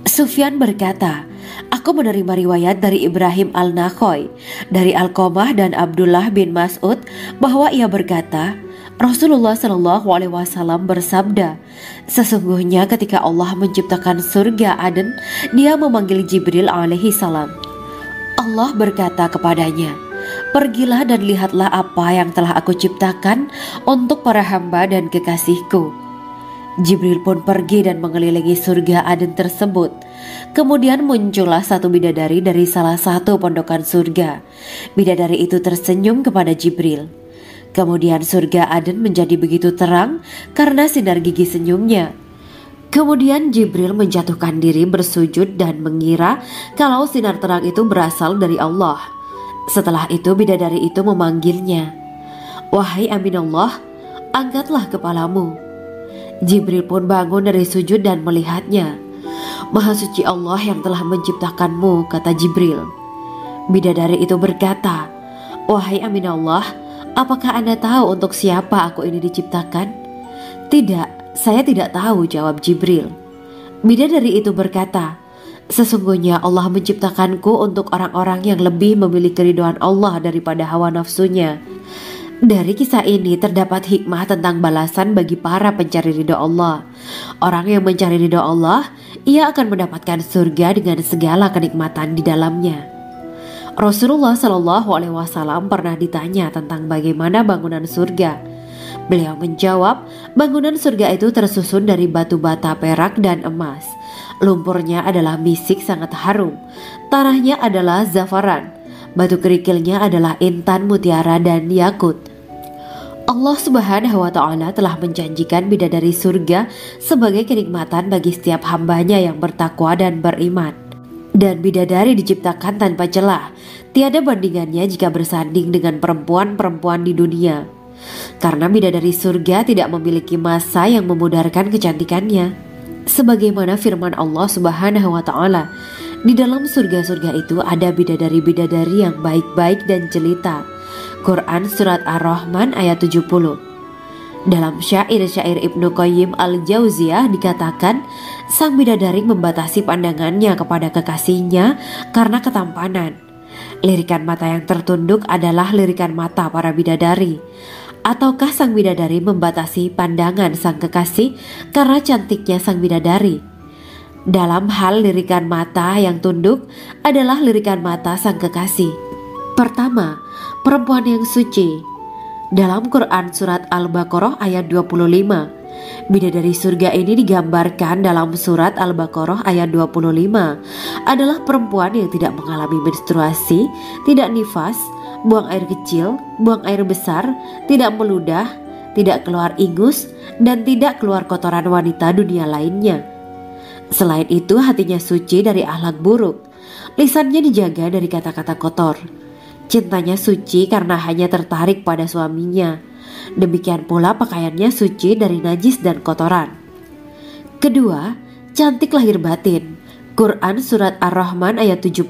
Sufyan berkata, "Aku menerima riwayat dari Ibrahim al-Nakhoy, dari Alqamah dan Abdullah bin Mas'ud bahwa ia berkata, Rasulullah Shallallahu Alaihi Wasallam bersabda, sesungguhnya ketika Allah menciptakan surga Aden, Dia memanggil Jibril alaihi salam. Allah berkata kepadanya, pergilah dan lihatlah apa yang telah aku ciptakan untuk para hamba dan kekasihku. Jibril pun pergi dan mengelilingi surga Aden tersebut. Kemudian muncullah satu bidadari dari salah satu pondokan surga. Bidadari itu tersenyum kepada Jibril. Kemudian surga Aden menjadi begitu terang karena sinar gigi senyumnya. Kemudian Jibril menjatuhkan diri bersujud dan mengira kalau sinar terang itu berasal dari Allah. Setelah itu bidadari itu memanggilnya, "Wahai Aminullah, angkatlah kepalamu." Jibril pun bangun dari sujud dan melihatnya. "Maha suci Allah yang telah menciptakanmu," kata Jibril. Bidadari itu berkata, "Wahai Aminullah, apakah Anda tahu untuk siapa aku ini diciptakan?" "Tidak, saya tidak tahu," jawab Jibril. Bidadari itu berkata, "Sesungguhnya Allah menciptakanku untuk orang-orang yang lebih memilih keridhaan Allah daripada hawa nafsunya." Dari kisah ini terdapat hikmah tentang balasan bagi para pencari ridho Allah. Orang yang mencari ridho Allah, ia akan mendapatkan surga dengan segala kenikmatan di dalamnya. Rasulullah Shallallahu Alaihi Wasallam pernah ditanya tentang bagaimana bangunan surga. Beliau menjawab, bangunan surga itu tersusun dari batu bata, perak, dan emas. Lumpurnya adalah misik sangat harum. Tanahnya adalah zafaran. Batu kerikilnya adalah intan, mutiara, dan yakut. Allah Subhanahu wa Ta'ala telah menjanjikan bidadari surga sebagai kenikmatan bagi setiap hambanya yang bertakwa dan beriman. Dan bidadari diciptakan tanpa celah, tiada bandingannya jika bersanding dengan perempuan-perempuan di dunia. Karena bidadari surga tidak memiliki masa yang memudarkan kecantikannya. Sebagaimana firman Allah Subhanahu wa Ta'ala, di dalam surga-surga itu ada bidadari-bidadari yang baik-baik dan jelita. Quran Surat Ar-Rahman ayat 70. Dalam syair-syair Ibnu Qayyim al-Jauziyah dikatakan, sang bidadari membatasi pandangannya kepada kekasihnya karena ketampanan. Lirikan mata yang tertunduk adalah lirikan mata para bidadari. Ataukah sang bidadari membatasi pandangan sang kekasih karena cantiknya sang bidadari? Dalam hal lirikan mata yang tunduk adalah lirikan mata sang kekasih. Pertama, perempuan yang suci. Dalam Quran Surat Al-Baqarah ayat 25, bidadari surga ini digambarkan dalam Surat Al-Baqarah ayat 25 adalah perempuan yang tidak mengalami menstruasi, tidak nifas, buang air kecil, buang air besar, tidak meludah, tidak keluar ingus, dan tidak keluar kotoran wanita dunia lainnya. Selain itu hatinya suci dari akhlak buruk, lisannya dijaga dari kata-kata kotor. Cintanya suci karena hanya tertarik pada suaminya. Demikian pula pakaiannya suci dari najis dan kotoran. Kedua, cantik lahir batin. Quran Surat Ar-Rahman ayat 70.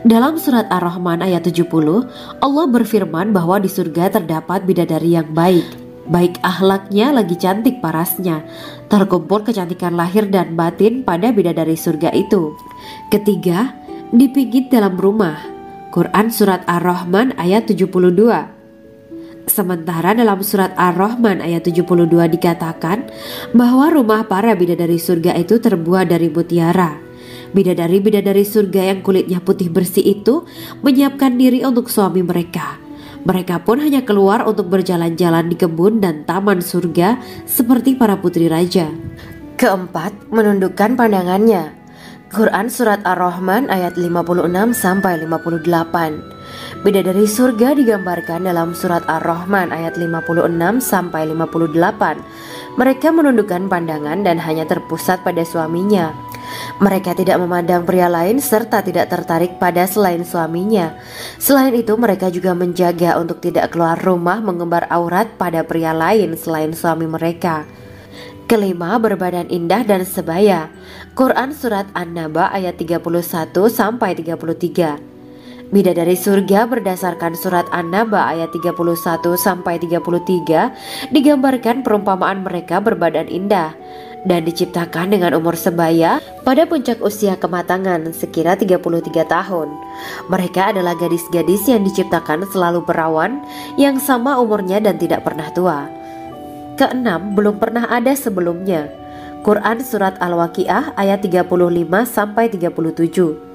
Dalam Surat Ar-Rahman ayat 70, Allah berfirman bahwa di surga terdapat bidadari yang baik. Baik akhlaknya lagi cantik parasnya. Terkumpul kecantikan lahir dan batin pada bidadari surga itu. Ketiga, dipijit dalam rumah. Quran Surat Ar-Rahman ayat 72. Sementara dalam Surat Ar-Rahman ayat 72 dikatakan bahwa rumah para bidadari surga itu terbuat dari mutiara. Bidadari-bidadari surga yang kulitnya putih bersih itu menyiapkan diri untuk suami mereka. Mereka pun hanya keluar untuk berjalan-jalan di kebun dan taman surga seperti para putri raja. Keempat, menundukkan pandangannya. Quran Surat Ar-Rahman ayat 56-58. Bidadari surga digambarkan dalam Surat Ar-Rahman ayat 56-58. Mereka menundukkan pandangan dan hanya terpusat pada suaminya. Mereka tidak memandang pria lain serta tidak tertarik pada selain suaminya. Selain itu, mereka juga menjaga untuk tidak keluar rumah mengembar aurat pada pria lain selain suami mereka. Kelima, berbadan indah dan sebaya. Quran Surat An-Naba ayat 31-33. Bidadari surga berdasarkan Surat An-Naba ayat 31-33 digambarkan perumpamaan mereka berbadan indah dan diciptakan dengan umur sebaya pada puncak usia kematangan sekira 33 tahun. Mereka adalah gadis-gadis yang diciptakan selalu perawan yang sama umurnya dan tidak pernah tua. Keenam, belum pernah ada sebelumnya. Quran Surat Al-Waqiah ayat 35-37.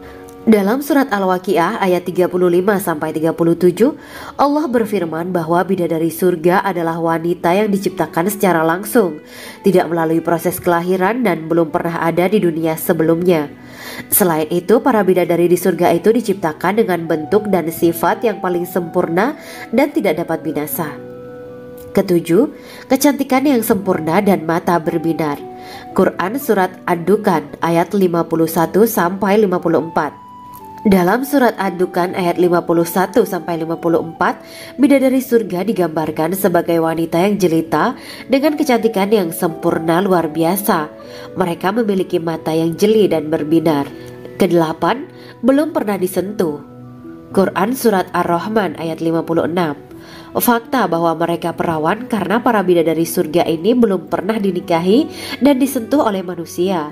Dalam Surat Al-Waqiah ayat 35-37, Allah berfirman bahwa bidadari surga adalah wanita yang diciptakan secara langsung, tidak melalui proses kelahiran dan belum pernah ada di dunia sebelumnya. Selain itu, para bidadari di surga itu diciptakan dengan bentuk dan sifat yang paling sempurna dan tidak dapat binasa. Ketujuh, kecantikan yang sempurna dan mata berbinar. Quran Surat Ad-Dukhan ayat 51-54. Dalam Surat Ad-Dukhan ayat 51-54, bidadari surga digambarkan sebagai wanita yang jelita dengan kecantikan yang sempurna luar biasa. Mereka memiliki mata yang jeli dan berbinar. Kedelapan, belum pernah disentuh. Quran Surat Ar-Rahman ayat 56. Fakta bahwa mereka perawan karena para bidadari surga ini belum pernah dinikahi dan disentuh oleh manusia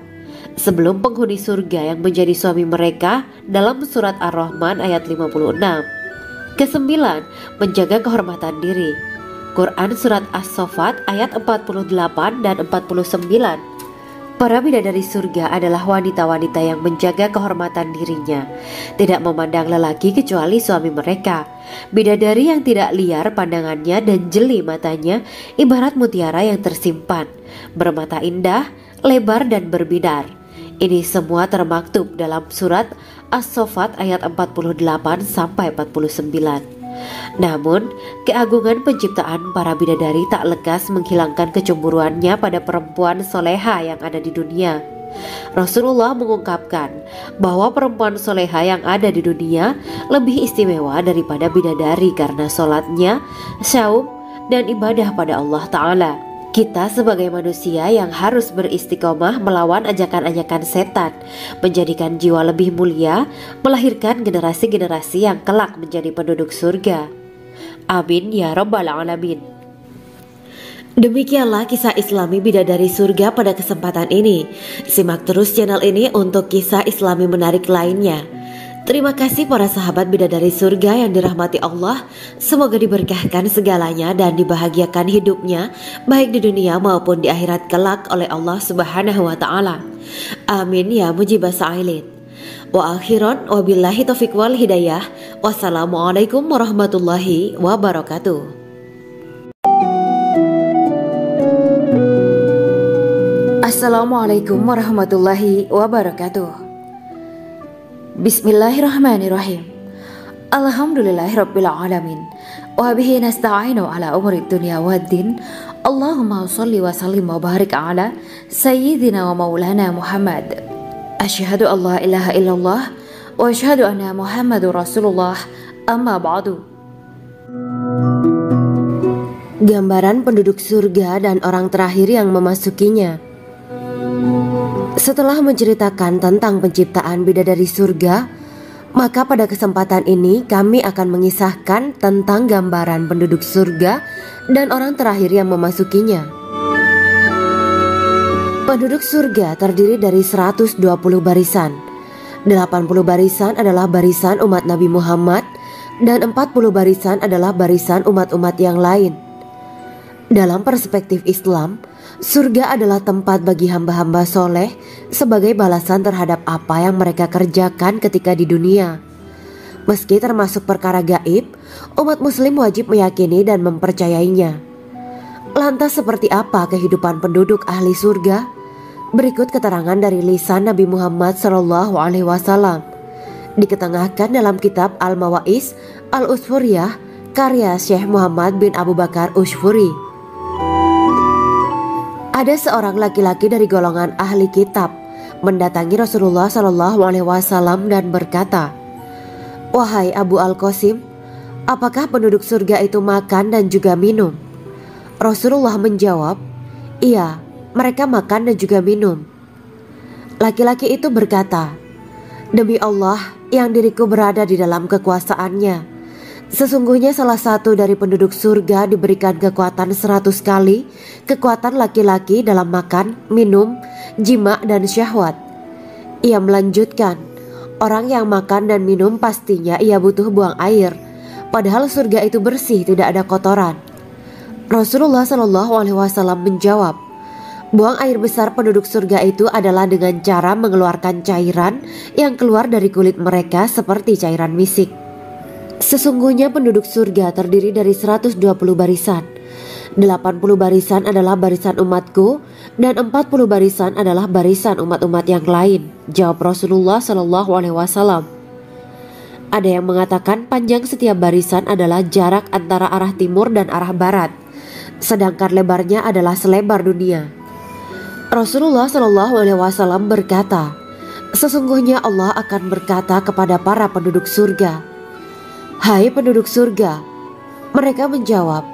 sebelum penghuni surga yang menjadi suami mereka dalam Surat Ar-Rahman ayat 56. Kesembilan, menjaga kehormatan diri. Quran Surat As-Saffat ayat 48 dan 49. Para bidadari surga adalah wanita-wanita yang menjaga kehormatan dirinya, tidak memandang lelaki kecuali suami mereka. Bidadari yang tidak liar pandangannya dan jeli matanya ibarat mutiara yang tersimpan, bermata indah, lebar dan berbinar. Ini semua termaktub dalam Surat As-Saffat ayat 48-49. Namun, keagungan penciptaan para bidadari tak lekas menghilangkan kecemburuannya pada perempuan soleha yang ada di dunia. Rasulullah mengungkapkan bahwa perempuan soleha yang ada di dunia lebih istimewa daripada bidadari karena sholatnya, saum, dan ibadah pada Allah Ta'ala. Kita sebagai manusia yang harus beristiqomah melawan ajakan-ajakan setan, menjadikan jiwa lebih mulia, melahirkan generasi-generasi yang kelak menjadi penduduk surga. Amin ya Rabbal Alamin. Demikianlah kisah Islami bidadari surga pada kesempatan ini. Simak terus channel ini untuk kisah Islami menarik lainnya. Terima kasih para sahabat bidadari surga yang dirahmati Allah. Semoga diberkahkan segalanya dan dibahagiakan hidupnya baik di dunia maupun di akhirat kelak oleh Allah Subhanahu wa Ta'ala. Amin ya mujibah sa'ilin. Wa akhiran wabillahi taufiq wal hidayah. Wassalamualaikum warahmatullahi wabarakatuh. Assalamualaikum warahmatullahi wabarakatuh. Bismillahirrahmanirrahim. Alhamdulillahirabbil alamin. Wa bihi nasta'inu ala umuri dunya waddin. Allahumma shalli wa sallim wa barik ala sayyidina wa maulana Muhammad. Asyhadu an la ilaha illallah wa asyhadu anna Muhammadur Rasulullah. Amma ba'du. Gambaran penduduk surga dan orang terakhir yang memasukinya. Setelah menceritakan tentang penciptaan bidadari surga, maka pada kesempatan ini kami akan mengisahkan tentang gambaran penduduk surga dan orang terakhir yang memasukinya. Penduduk surga terdiri dari 120 barisan. 80 barisan adalah barisan umat Nabi Muhammad dan 40 barisan adalah barisan umat-umat yang lain. Dalam perspektif Islam, Surga adalah tempat bagi hamba-hamba soleh sebagai balasan terhadap apa yang mereka kerjakan ketika di dunia. Meski termasuk perkara gaib, umat muslim wajib meyakini dan mempercayainya. Lantas seperti apa kehidupan penduduk ahli surga? Berikut keterangan dari lisan Nabi Muhammad SAW, diketengahkan dalam kitab Al-Mawa'is Al-Usfuriyah karya Syekh Muhammad bin Abu Bakar Ushfuri. Ada seorang laki-laki dari golongan ahli kitab mendatangi Rasulullah SAW dan berkata, "Wahai Abu Al-Qasim, apakah penduduk surga itu makan dan juga minum?" Rasulullah menjawab, "Iya, mereka makan dan juga minum." Laki-laki itu berkata, "Demi Allah yang diriku berada di dalam kekuasaannya, sesungguhnya salah satu dari penduduk surga diberikan kekuatan 100 kali kekuatan laki-laki dalam makan, minum, jima, dan syahwat." Ia melanjutkan, "Orang yang makan dan minum pastinya ia butuh buang air, padahal surga itu bersih, tidak ada kotoran." Rasulullah SAW menjawab, "Buang air besar penduduk surga itu adalah dengan cara mengeluarkan cairan yang keluar dari kulit mereka seperti cairan misik. Sesungguhnya penduduk surga terdiri dari 120 barisan. 80 barisan adalah barisan umatku dan 40 barisan adalah barisan umat-umat yang lain," jawab Rasulullah SAW. Ada yang mengatakan panjang setiap barisan adalah jarak antara arah timur dan arah barat, sedangkan lebarnya adalah selebar dunia. Rasulullah SAW berkata, "Sesungguhnya Allah akan berkata kepada para penduduk surga, 'Hai penduduk surga,' mereka menjawab,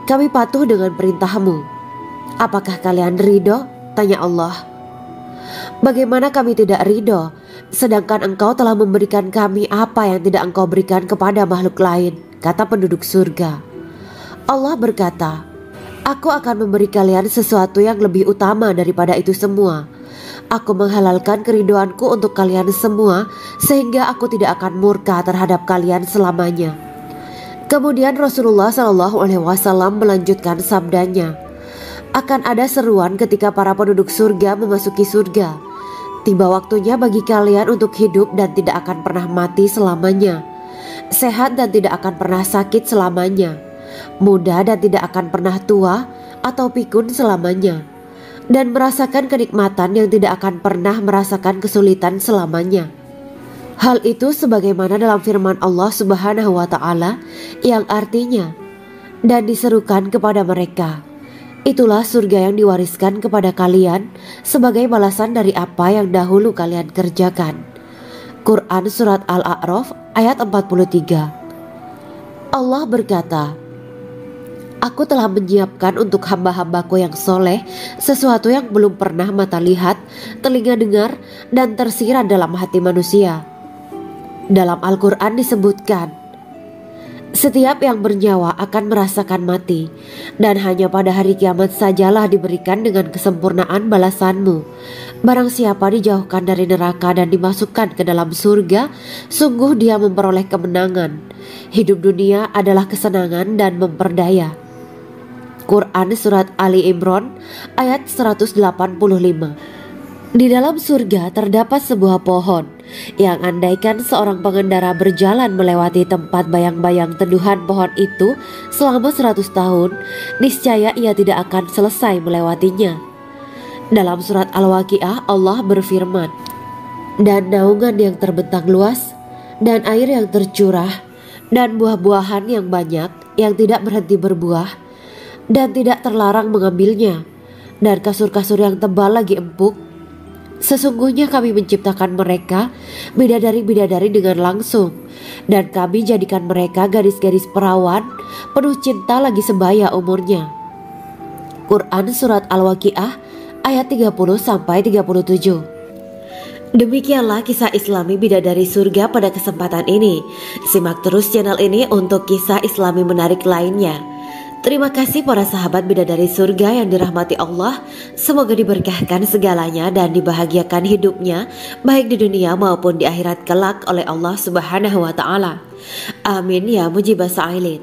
'Kami patuh dengan perintahmu.' 'Apakah kalian ridho?' tanya Allah. 'Bagaimana kami tidak ridho, sedangkan engkau telah memberikan kami apa yang tidak engkau berikan kepada makhluk lain,' kata penduduk surga. Allah berkata, 'Aku akan memberi kalian sesuatu yang lebih utama daripada itu semua. Aku menghalalkan keridoanku untuk kalian semua sehingga aku tidak akan murka terhadap kalian selamanya.'" Kemudian Rasulullah SAW melanjutkan sabdanya, "Akan ada seruan ketika para penduduk surga memasuki surga. Tiba waktunya bagi kalian untuk hidup dan tidak akan pernah mati selamanya, sehat dan tidak akan pernah sakit selamanya, muda dan tidak akan pernah tua atau pikun selamanya, dan merasakan kenikmatan yang tidak akan pernah merasakan kesulitan selamanya." Hal itu sebagaimana dalam firman Allah Subhanahu wa Ta'ala yang artinya, "Dan diserukan kepada mereka, itulah surga yang diwariskan kepada kalian sebagai balasan dari apa yang dahulu kalian kerjakan." Quran Surat Al-A'raf ayat 43. Allah berkata, "Aku telah menyiapkan untuk hamba-hambaku yang soleh sesuatu yang belum pernah mata lihat, telinga dengar, dan tersirat dalam hati manusia." Dalam Al-Quran disebutkan, "Setiap yang bernyawa akan merasakan mati, dan hanya pada hari kiamat sajalah diberikan dengan kesempurnaan balasanmu. Barang siapa dijauhkan dari neraka dan dimasukkan ke dalam surga, sungguh dia memperoleh kemenangan. Hidup dunia adalah kesenangan dan memperdaya." Quran Surat Ali Imran ayat 185. Di dalam surga terdapat sebuah pohon yang andaikan seorang pengendara berjalan melewati tempat bayang-bayang teduhan pohon itu selama 100 tahun, niscaya ia tidak akan selesai melewatinya. Dalam surat Al-Waqiah Allah berfirman, "Dan naungan yang terbentang luas, dan air yang tercurah, dan buah-buahan yang banyak yang tidak berhenti berbuah, dan tidak terlarang mengambilnya, dan kasur-kasur yang tebal lagi empuk. Sesungguhnya kami menciptakan mereka bidadari-bidadari dengan langsung, dan kami jadikan mereka gadis-gadis perawan penuh cinta lagi sebaya umurnya." Quran Surat Al-Waqiah ayat 30-37. Demikianlah kisah Islami bidadari surga pada kesempatan ini. Simak terus channel ini untuk kisah Islami menarik lainnya. Terima kasih para sahabat bidadari surga yang dirahmati Allah. Semoga diberkahkan segalanya dan dibahagiakan hidupnya baik di dunia maupun di akhirat kelak oleh Allah Subhanahu wa Ta'ala. Amin ya mujibas sa'ilin.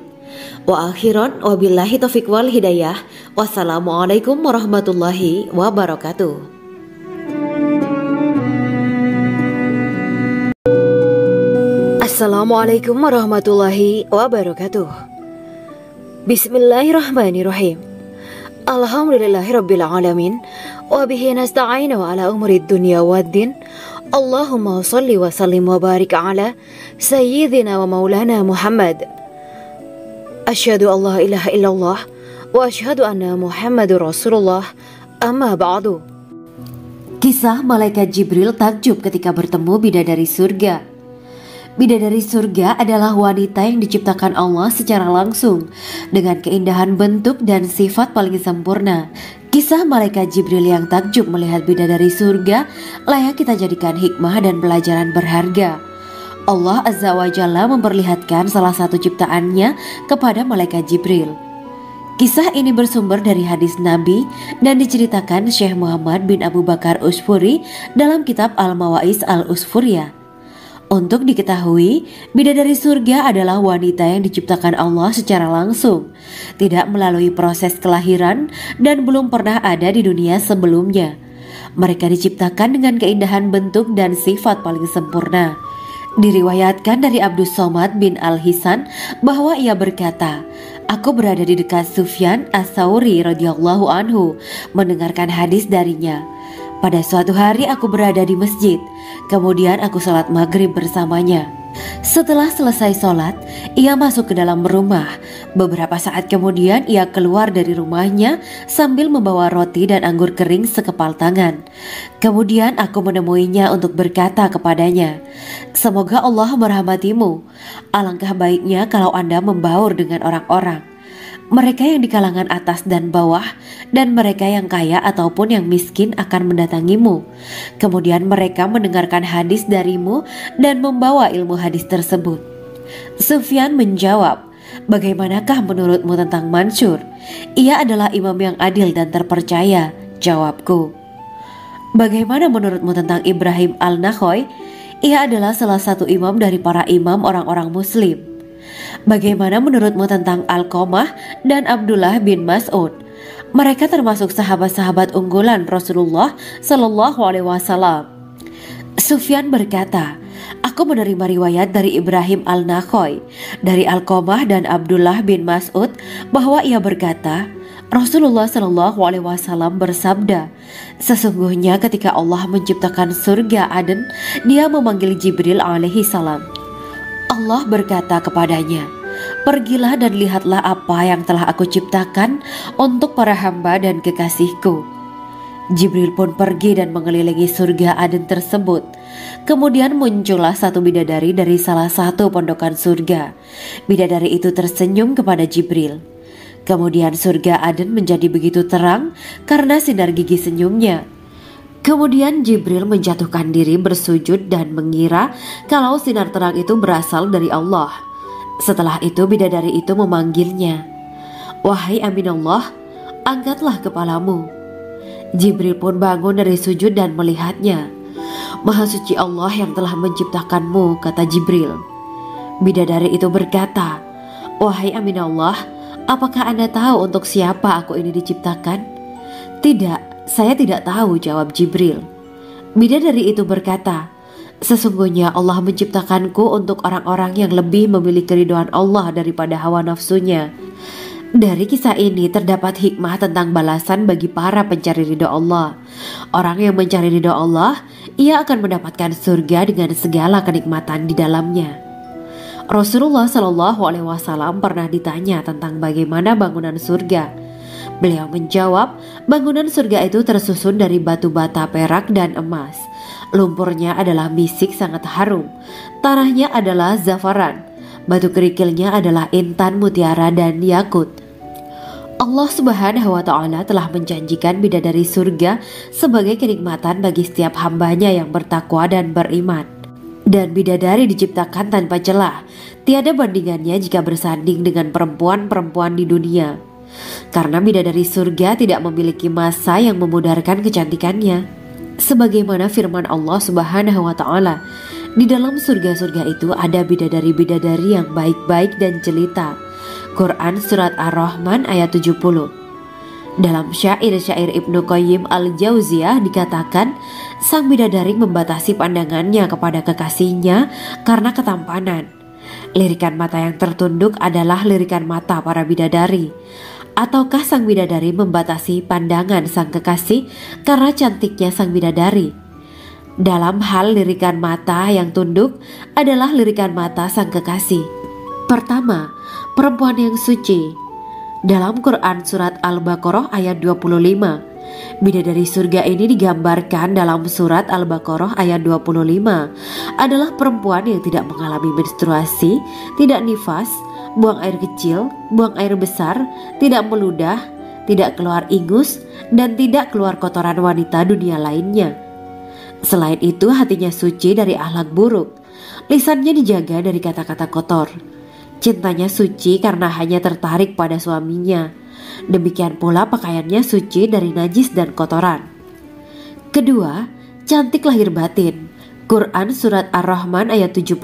Wa akhiran wabillahi taufiq wal hidayah. Wassalamualaikum warahmatullahi wabarakatuh. Assalamualaikum warahmatullahi wabarakatuh. Bismillahirrahmanirrahim. Alhamdulillahirabbil alamin wa bihi nasta'inu ala umuri dunya waddin. Allahumma shalli wa sallim wa barik ala sayyidina wa maulana Muhammad. Asyhadu an la ilaha illallah wa asyhadu anna Muhammadur Rasulullah. Amma ba'du. Kisah malaikat Jibril takjub ketika bertemu bidadari surga. Bidadari surga adalah wanita yang diciptakan Allah secara langsung dengan keindahan bentuk dan sifat paling sempurna. Kisah malaikat Jibril yang takjub melihat bidadari surga layak kita jadikan hikmah dan pelajaran berharga. Allah Azza wa Jalla memperlihatkan salah satu ciptaannya kepada malaikat Jibril. Kisah ini bersumber dari hadis Nabi dan diceritakan Syekh Muhammad bin Abu Bakar Usfuri dalam kitab Al-Mawaiz Al-Usfuriyah. Untuk diketahui, bidadari surga adalah wanita yang diciptakan Allah secara langsung, tidak melalui proses kelahiran dan belum pernah ada di dunia sebelumnya. Mereka diciptakan dengan keindahan bentuk dan sifat paling sempurna. Diriwayatkan dari Abdus Somad bin Al-Hisan bahwa ia berkata, "Aku berada di dekat Sufyan Ats-Tsauri radhiyallahu anhu mendengarkan hadis darinya. Pada suatu hari aku berada di masjid, kemudian aku sholat maghrib bersamanya. Setelah selesai sholat, ia masuk ke dalam rumah. Beberapa saat kemudian ia keluar dari rumahnya sambil membawa roti dan anggur kering sekepal tangan. Kemudian aku menemuinya untuk berkata kepadanya, 'Semoga Allah merahmatimu. Alangkah baiknya kalau Anda membaur dengan orang-orang. Mereka yang di kalangan atas dan bawah, dan mereka yang kaya ataupun yang miskin akan mendatangimu. Kemudian mereka mendengarkan hadis darimu dan membawa ilmu hadis tersebut.' Sufyan menjawab, 'Bagaimanakah menurutmu tentang Mansur? Ia adalah imam yang adil dan terpercaya.' Jawabku, 'Bagaimana menurutmu tentang Ibrahim Al-Nakhoy? Ia adalah salah satu imam dari para imam orang-orang muslim.' Bagaimana menurutmu tentang Alqamah dan Abdullah bin Mas'ud? Mereka termasuk sahabat-sahabat unggulan Rasulullah Sallallahu Alaihi Wasallam.' Sufyan berkata, 'Aku menerima riwayat dari Ibrahim Al-Nakhoy, dari Alqamah dan Abdullah bin Mas'ud bahwa ia berkata, Rasulullah Sallallahu Alaihi Wasallam bersabda, sesungguhnya ketika Allah menciptakan surga Aden, Dia memanggil Jibril alaihi salam. Allah berkata kepadanya, pergilah dan lihatlah apa yang telah aku ciptakan untuk para hamba dan kekasihku. Jibril pun pergi dan mengelilingi surga Aden tersebut. Kemudian muncullah satu bidadari dari salah satu pondokan surga. Bidadari itu tersenyum kepada Jibril. Kemudian surga Aden menjadi begitu terang karena sinar gigi senyumnya. Kemudian Jibril menjatuhkan diri bersujud dan mengira kalau sinar terang itu berasal dari Allah. Setelah itu bidadari itu memanggilnya, wahai Aminullah, angkatlah kepalamu. Jibril pun bangun dari sujud dan melihatnya. Maha suci Allah yang telah menciptakanmu, kata Jibril. Bidadari itu berkata, wahai Aminullah, apakah Anda tahu untuk siapa aku ini diciptakan? Tidak, saya tidak tahu, jawab Jibril. Bidadari itu berkata, sesungguhnya Allah menciptakanku untuk orang-orang yang lebih memilih keridhaan Allah daripada hawa nafsunya. Dari kisah ini terdapat hikmah tentang balasan bagi para pencari ridha Allah. Orang yang mencari ridha Allah, ia akan mendapatkan surga dengan segala kenikmatan di dalamnya. Rasulullah Shallallahu Alaihi Wasallam pernah ditanya tentang bagaimana bangunan surga. Beliau menjawab, bangunan surga itu tersusun dari batu bata, perak, dan emas. Lumpurnya adalah misik sangat harum. Tanahnya adalah zafaran. Batu kerikilnya adalah intan, mutiara, dan yakut. Allah Subhanahu wa Ta'ala telah menjanjikan bidadari surga sebagai kenikmatan bagi setiap hambanya yang bertakwa dan beriman. Dan bidadari diciptakan tanpa celah. Tiada bandingannya jika bersanding dengan perempuan-perempuan di dunia. Karena bidadari surga tidak memiliki masa yang memudarkan kecantikannya. Sebagaimana firman Allah Subhanahu wa Ta'ala, di dalam surga-surga itu ada bidadari-bidadari yang baik-baik dan jelita. Quran Surat Ar-Rahman ayat 70. Dalam syair-syair Ibnu Qayyim al-Jauziyah dikatakan, sang bidadari membatasi pandangannya kepada kekasihnya karena ketampanan. Lirikan mata yang tertunduk adalah lirikan mata para bidadari. Ataukah sang bidadari membatasi pandangan sang kekasih karena cantiknya sang bidadari? Dalam hal lirikan mata yang tunduk adalah lirikan mata sang kekasih. Pertama, perempuan yang suci. Dalam Quran Surat Al-Baqarah ayat 25, bidadari surga ini digambarkan dalam Surat Al-Baqarah ayat 25 adalah perempuan yang tidak mengalami menstruasi, tidak nifas, buang air kecil, buang air besar, tidak meludah, tidak keluar ingus, dan tidak keluar kotoran wanita dunia lainnya. Selain itu, hatinya suci dari akhlak buruk, lisannya dijaga dari kata-kata kotor. Cintanya suci karena hanya tertarik pada suaminya. Demikian pula pakaiannya suci dari najis dan kotoran. Kedua, cantik lahir batin. Quran Surat Ar-Rahman ayat 70.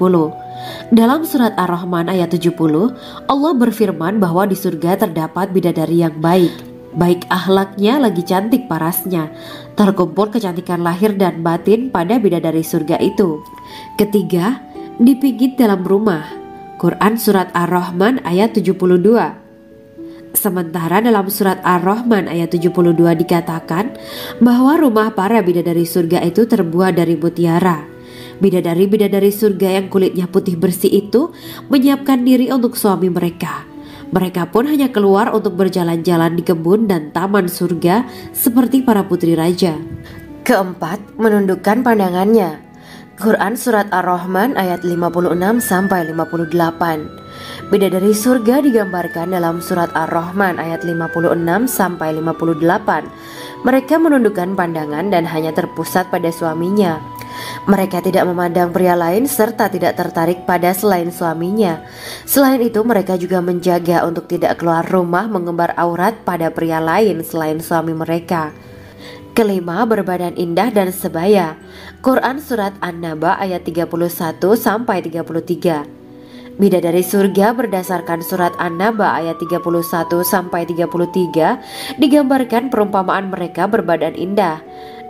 Dalam Surat Ar-Rahman ayat 70, Allah berfirman bahwa di surga terdapat bidadari yang baik. Baik akhlaknya lagi cantik parasnya. Terkumpul kecantikan lahir dan batin pada bidadari surga itu. Ketiga, dipijit dalam rumah. Quran Surat Ar-Rahman ayat 72. Sementara dalam Surat Ar-Rahman ayat 72 dikatakan bahwa rumah para bidadari surga itu terbuat dari mutiara. Bidadari-bidadari surga yang kulitnya putih bersih itu menyiapkan diri untuk suami mereka. Mereka pun hanya keluar untuk berjalan-jalan di kebun dan taman surga seperti para putri raja. Keempat, menundukkan pandangannya. Quran Surat Ar-Rahman ayat 56-58. Bidadari surga digambarkan dalam Surat Ar-Rahman ayat 56-58. Mereka menundukkan pandangan dan hanya terpusat pada suaminya. Mereka tidak memandang pria lain serta tidak tertarik pada selain suaminya. Selain itu, mereka juga menjaga untuk tidak keluar rumah mengembar aurat pada pria lain selain suami mereka. Kelima, berbadan indah dan sebaya. Quran Surat An-Naba ayat 31-33. Bidadari surga berdasarkan Surat An-Naba ayat 31-33 digambarkan perumpamaan mereka berbadan indah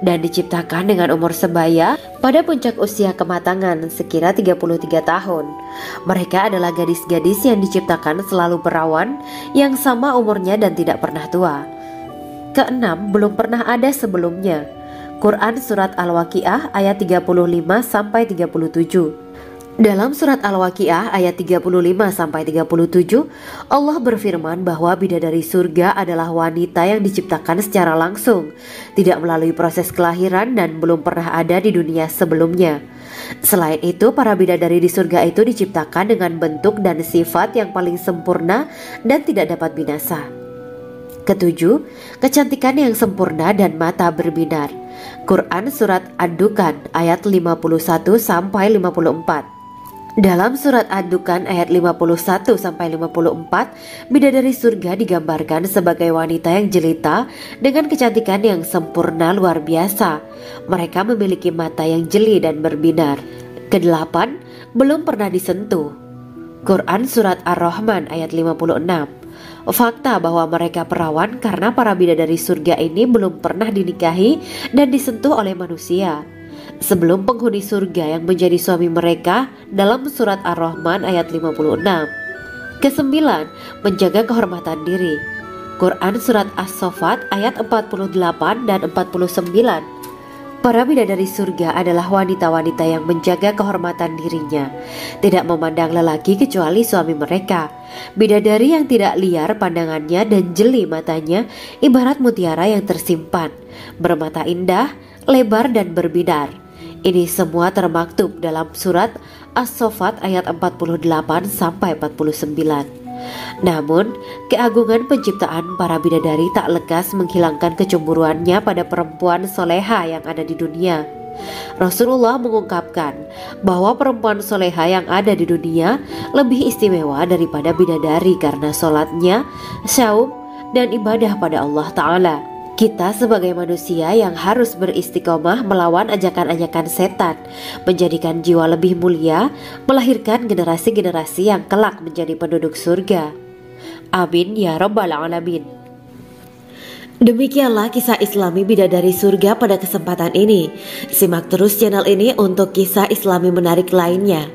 dan diciptakan dengan umur sebaya pada puncak usia kematangan sekira 33 tahun. Mereka adalah gadis-gadis yang diciptakan selalu perawan yang sama umurnya dan tidak pernah tua. Keenam, belum pernah ada sebelumnya. Quran Surat Al-Waqiah ayat 35-37. Dalam Surat Al-Waqiah ayat 35-37, Allah berfirman bahwa bidadari surga adalah wanita yang diciptakan secara langsung, tidak melalui proses kelahiran dan belum pernah ada di dunia sebelumnya. Selain itu, para bidadari di surga itu diciptakan dengan bentuk dan sifat yang paling sempurna dan tidak dapat binasa. Ketujuh, kecantikan yang sempurna dan mata berbinar. Quran Surat Ad-Dukhan ayat 51-54. Dalam Surat Ad-Dukhan ayat 51-54, bidadari surga digambarkan sebagai wanita yang jelita dengan kecantikan yang sempurna luar biasa. Mereka memiliki mata yang jeli dan berbinar. Kedelapan, belum pernah disentuh. Quran Surat Ar-Rahman ayat 56. Fakta bahwa mereka perawan karena para bidadari surga ini belum pernah dinikahi dan disentuh oleh manusia sebelum penghuni surga yang menjadi suami mereka dalam Surat Ar-Rahman ayat 56. Kesembilan, menjaga kehormatan diri. Quran Surat As-Saffat ayat 48 dan 49. Para bidadari surga adalah wanita-wanita yang menjaga kehormatan dirinya, tidak memandang lelaki kecuali suami mereka. Bidadari yang tidak liar pandangannya dan jeli matanya ibarat mutiara yang tersimpan, bermata indah, lebar dan berbinar. Ini semua termaktub dalam Surat As-Saffat ayat 48-49. Namun, keagungan penciptaan para bidadari tak lekas menghilangkan kecemburuannya pada perempuan soleha yang ada di dunia. Rasulullah mengungkapkan bahwa perempuan soleha yang ada di dunia lebih istimewa daripada bidadari karena sholatnya, saum, dan ibadah pada Allah Ta'ala. Kita sebagai manusia yang harus beristiqomah melawan ajakan-ajakan setan, menjadikan jiwa lebih mulia, melahirkan generasi-generasi yang kelak menjadi penduduk surga. Amin ya rabbal alamin. Demikianlah kisah Islami bidadari surga pada kesempatan ini. Simak terus channel ini untuk kisah Islami menarik lainnya.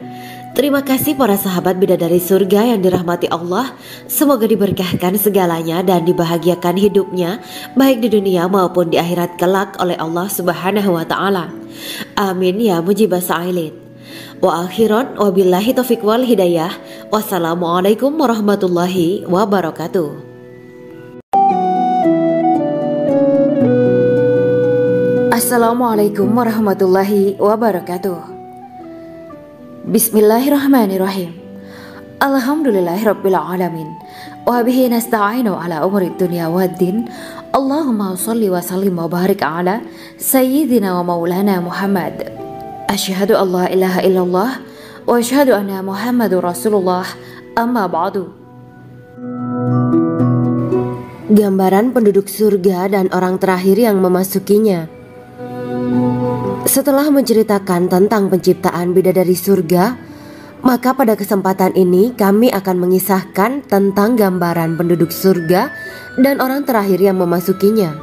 Terima kasih para sahabat bidadari surga yang dirahmati Allah. Semoga diberkahkan segalanya dan dibahagiakan hidupnya, baik di dunia maupun di akhirat kelak oleh Allah Subhanahu wa Ta'ala. Amin ya mujibah sa'ilin. Wa akhiran wabillahi taufiq wal hidayah. Wassalamualaikum warahmatullahi wabarakatuh. Assalamualaikum warahmatullahi wabarakatuh. Bismillahirrahmanirrahim. Alhamdulillahirabbil alamin. Wa bihi nasta'inu ala umuri dunya waddin. Allahumma shalli wa sallim wa barik ala sayyidina wa maulana Muhammad. Asyhadu an la ilaha illallah wa asyhadu anna Muhammadur Rasulullah. Amma ba'du. Gambaran penduduk surga dan orang terakhir yang memasukinya. Setelah menceritakan tentang penciptaan bidadari surga, maka pada kesempatan ini kami akan mengisahkan tentang gambaran penduduk surga dan orang terakhir yang memasukinya.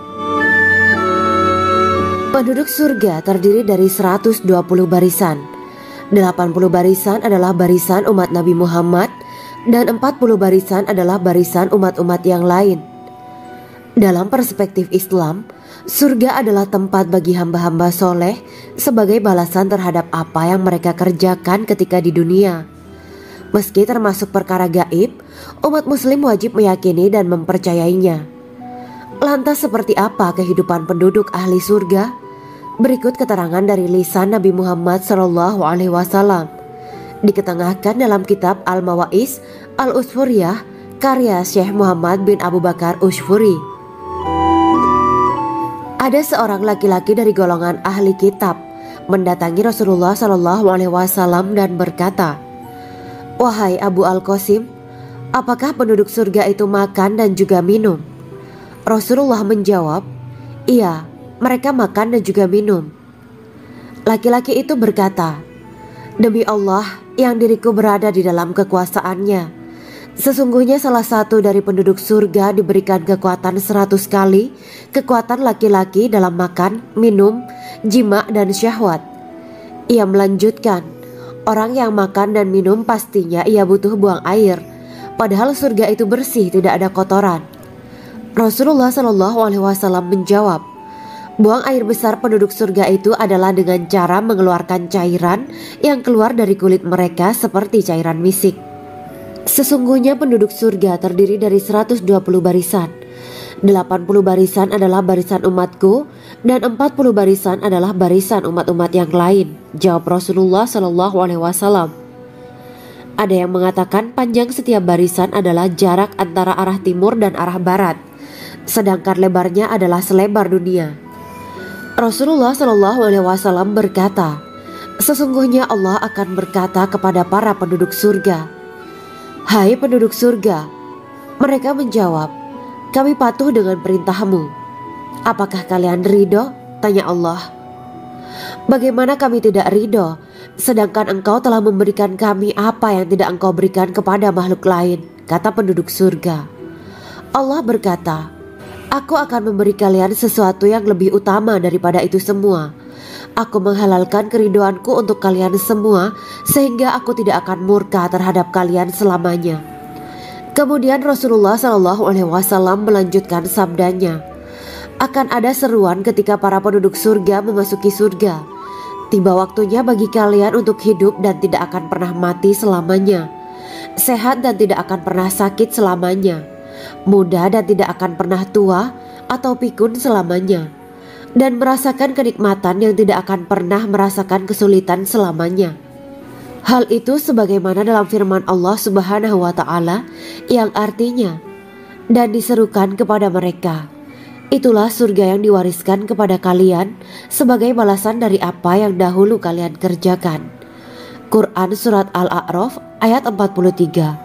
Penduduk surga terdiri dari 120 barisan. 80 barisan adalah barisan umat Nabi Muhammad dan 40 barisan adalah barisan umat-umat yang lain. Dalam perspektif Islam, surga adalah tempat bagi hamba-hamba soleh sebagai balasan terhadap apa yang mereka kerjakan ketika di dunia. Meski termasuk perkara gaib, umat muslim wajib meyakini dan mempercayainya. Lantas seperti apa kehidupan penduduk ahli surga? Berikut keterangan dari lisan Nabi Muhammad SAW. Diketengahkan dalam kitab Al-Mawa'is Al-Usfuriyah karya Syekh Muhammad bin Abu Bakar Ushfuri. Ada seorang laki-laki dari golongan ahli kitab mendatangi Rasulullah SAW dan berkata, "Wahai Abu Al-Qasim, apakah penduduk surga itu makan dan juga minum?" Rasulullah menjawab, "Iya, mereka makan dan juga minum." Laki-laki itu berkata, "Demi Allah yang diriku berada di dalam kekuasaannya, sesungguhnya salah satu dari penduduk surga diberikan kekuatan 100 kali kekuatan laki-laki dalam makan, minum, jima, dan syahwat." Ia melanjutkan, "Orang yang makan dan minum pastinya ia butuh buang air, padahal surga itu bersih, tidak ada kotoran." Rasulullah SAW menjawab, "Buang air besar penduduk surga itu adalah dengan cara mengeluarkan cairan yang keluar dari kulit mereka seperti cairan misik." Sesungguhnya penduduk surga terdiri dari 120 barisan. 80 barisan adalah barisan umatku dan 40 barisan adalah barisan umat-umat yang lain, jawab Rasulullah SAW. Ada yang mengatakan panjang setiap barisan adalah jarak antara arah timur dan arah barat, sedangkan lebarnya adalah selebar dunia. Rasulullah SAW berkata, "Sesungguhnya Allah akan berkata kepada para penduduk surga, 'Hai penduduk surga,' mereka menjawab, 'Kami patuh dengan perintahmu.' 'Apakah kalian ridho?' tanya Allah. 'Bagaimana kami tidak ridho, sedangkan engkau telah memberikan kami apa yang tidak engkau berikan kepada makhluk lain,' kata penduduk surga. Allah berkata, 'Aku akan memberi kalian sesuatu yang lebih utama daripada itu semua. Aku menghalalkan keridoanku untuk kalian semua sehingga aku tidak akan murka terhadap kalian selamanya.'" Kemudian Rasulullah SAW melanjutkan sabdanya, "Akan ada seruan ketika para penduduk surga memasuki surga. Tiba waktunya bagi kalian untuk hidup dan tidak akan pernah mati selamanya, sehat dan tidak akan pernah sakit selamanya, muda dan tidak akan pernah tua atau pikun selamanya, dan merasakan kenikmatan yang tidak akan pernah merasakan kesulitan selamanya." Hal itu sebagaimana dalam firman Allah Subhanahu wa Ta'ala yang artinya, "Dan diserukan kepada mereka, itulah surga yang diwariskan kepada kalian sebagai balasan dari apa yang dahulu kalian kerjakan." Quran Surat Al-A'raf ayat 43.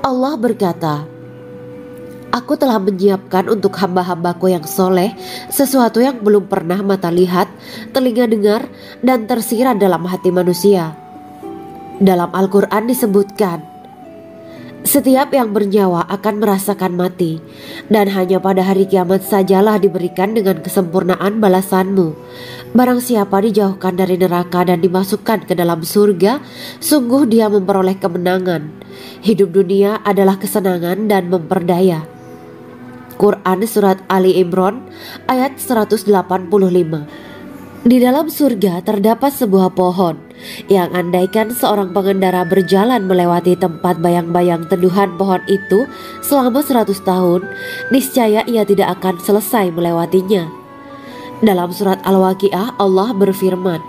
Allah berkata, "Aku telah menyiapkan untuk hamba-hambaku yang soleh sesuatu yang belum pernah mata lihat, telinga dengar, dan tersirat dalam hati manusia." Dalam Al-Quran disebutkan, Setiap yang bernyawa akan merasakan mati, dan hanya pada hari kiamat sajalah diberikan dengan kesempurnaan balasanmu. Barang siapa dijauhkan dari neraka dan dimasukkan ke dalam surga, sungguh dia memperoleh kemenangan. Hidup dunia adalah kesenangan dan memperdaya. Quran Surat Ali Imran ayat 185. Di dalam surga terdapat sebuah pohon yang andaikan seorang pengendara berjalan melewati tempat bayang-bayang teduhan pohon itu selama 100 tahun, niscaya ia tidak akan selesai melewatinya. Dalam surat Al-Waqiah Allah berfirman,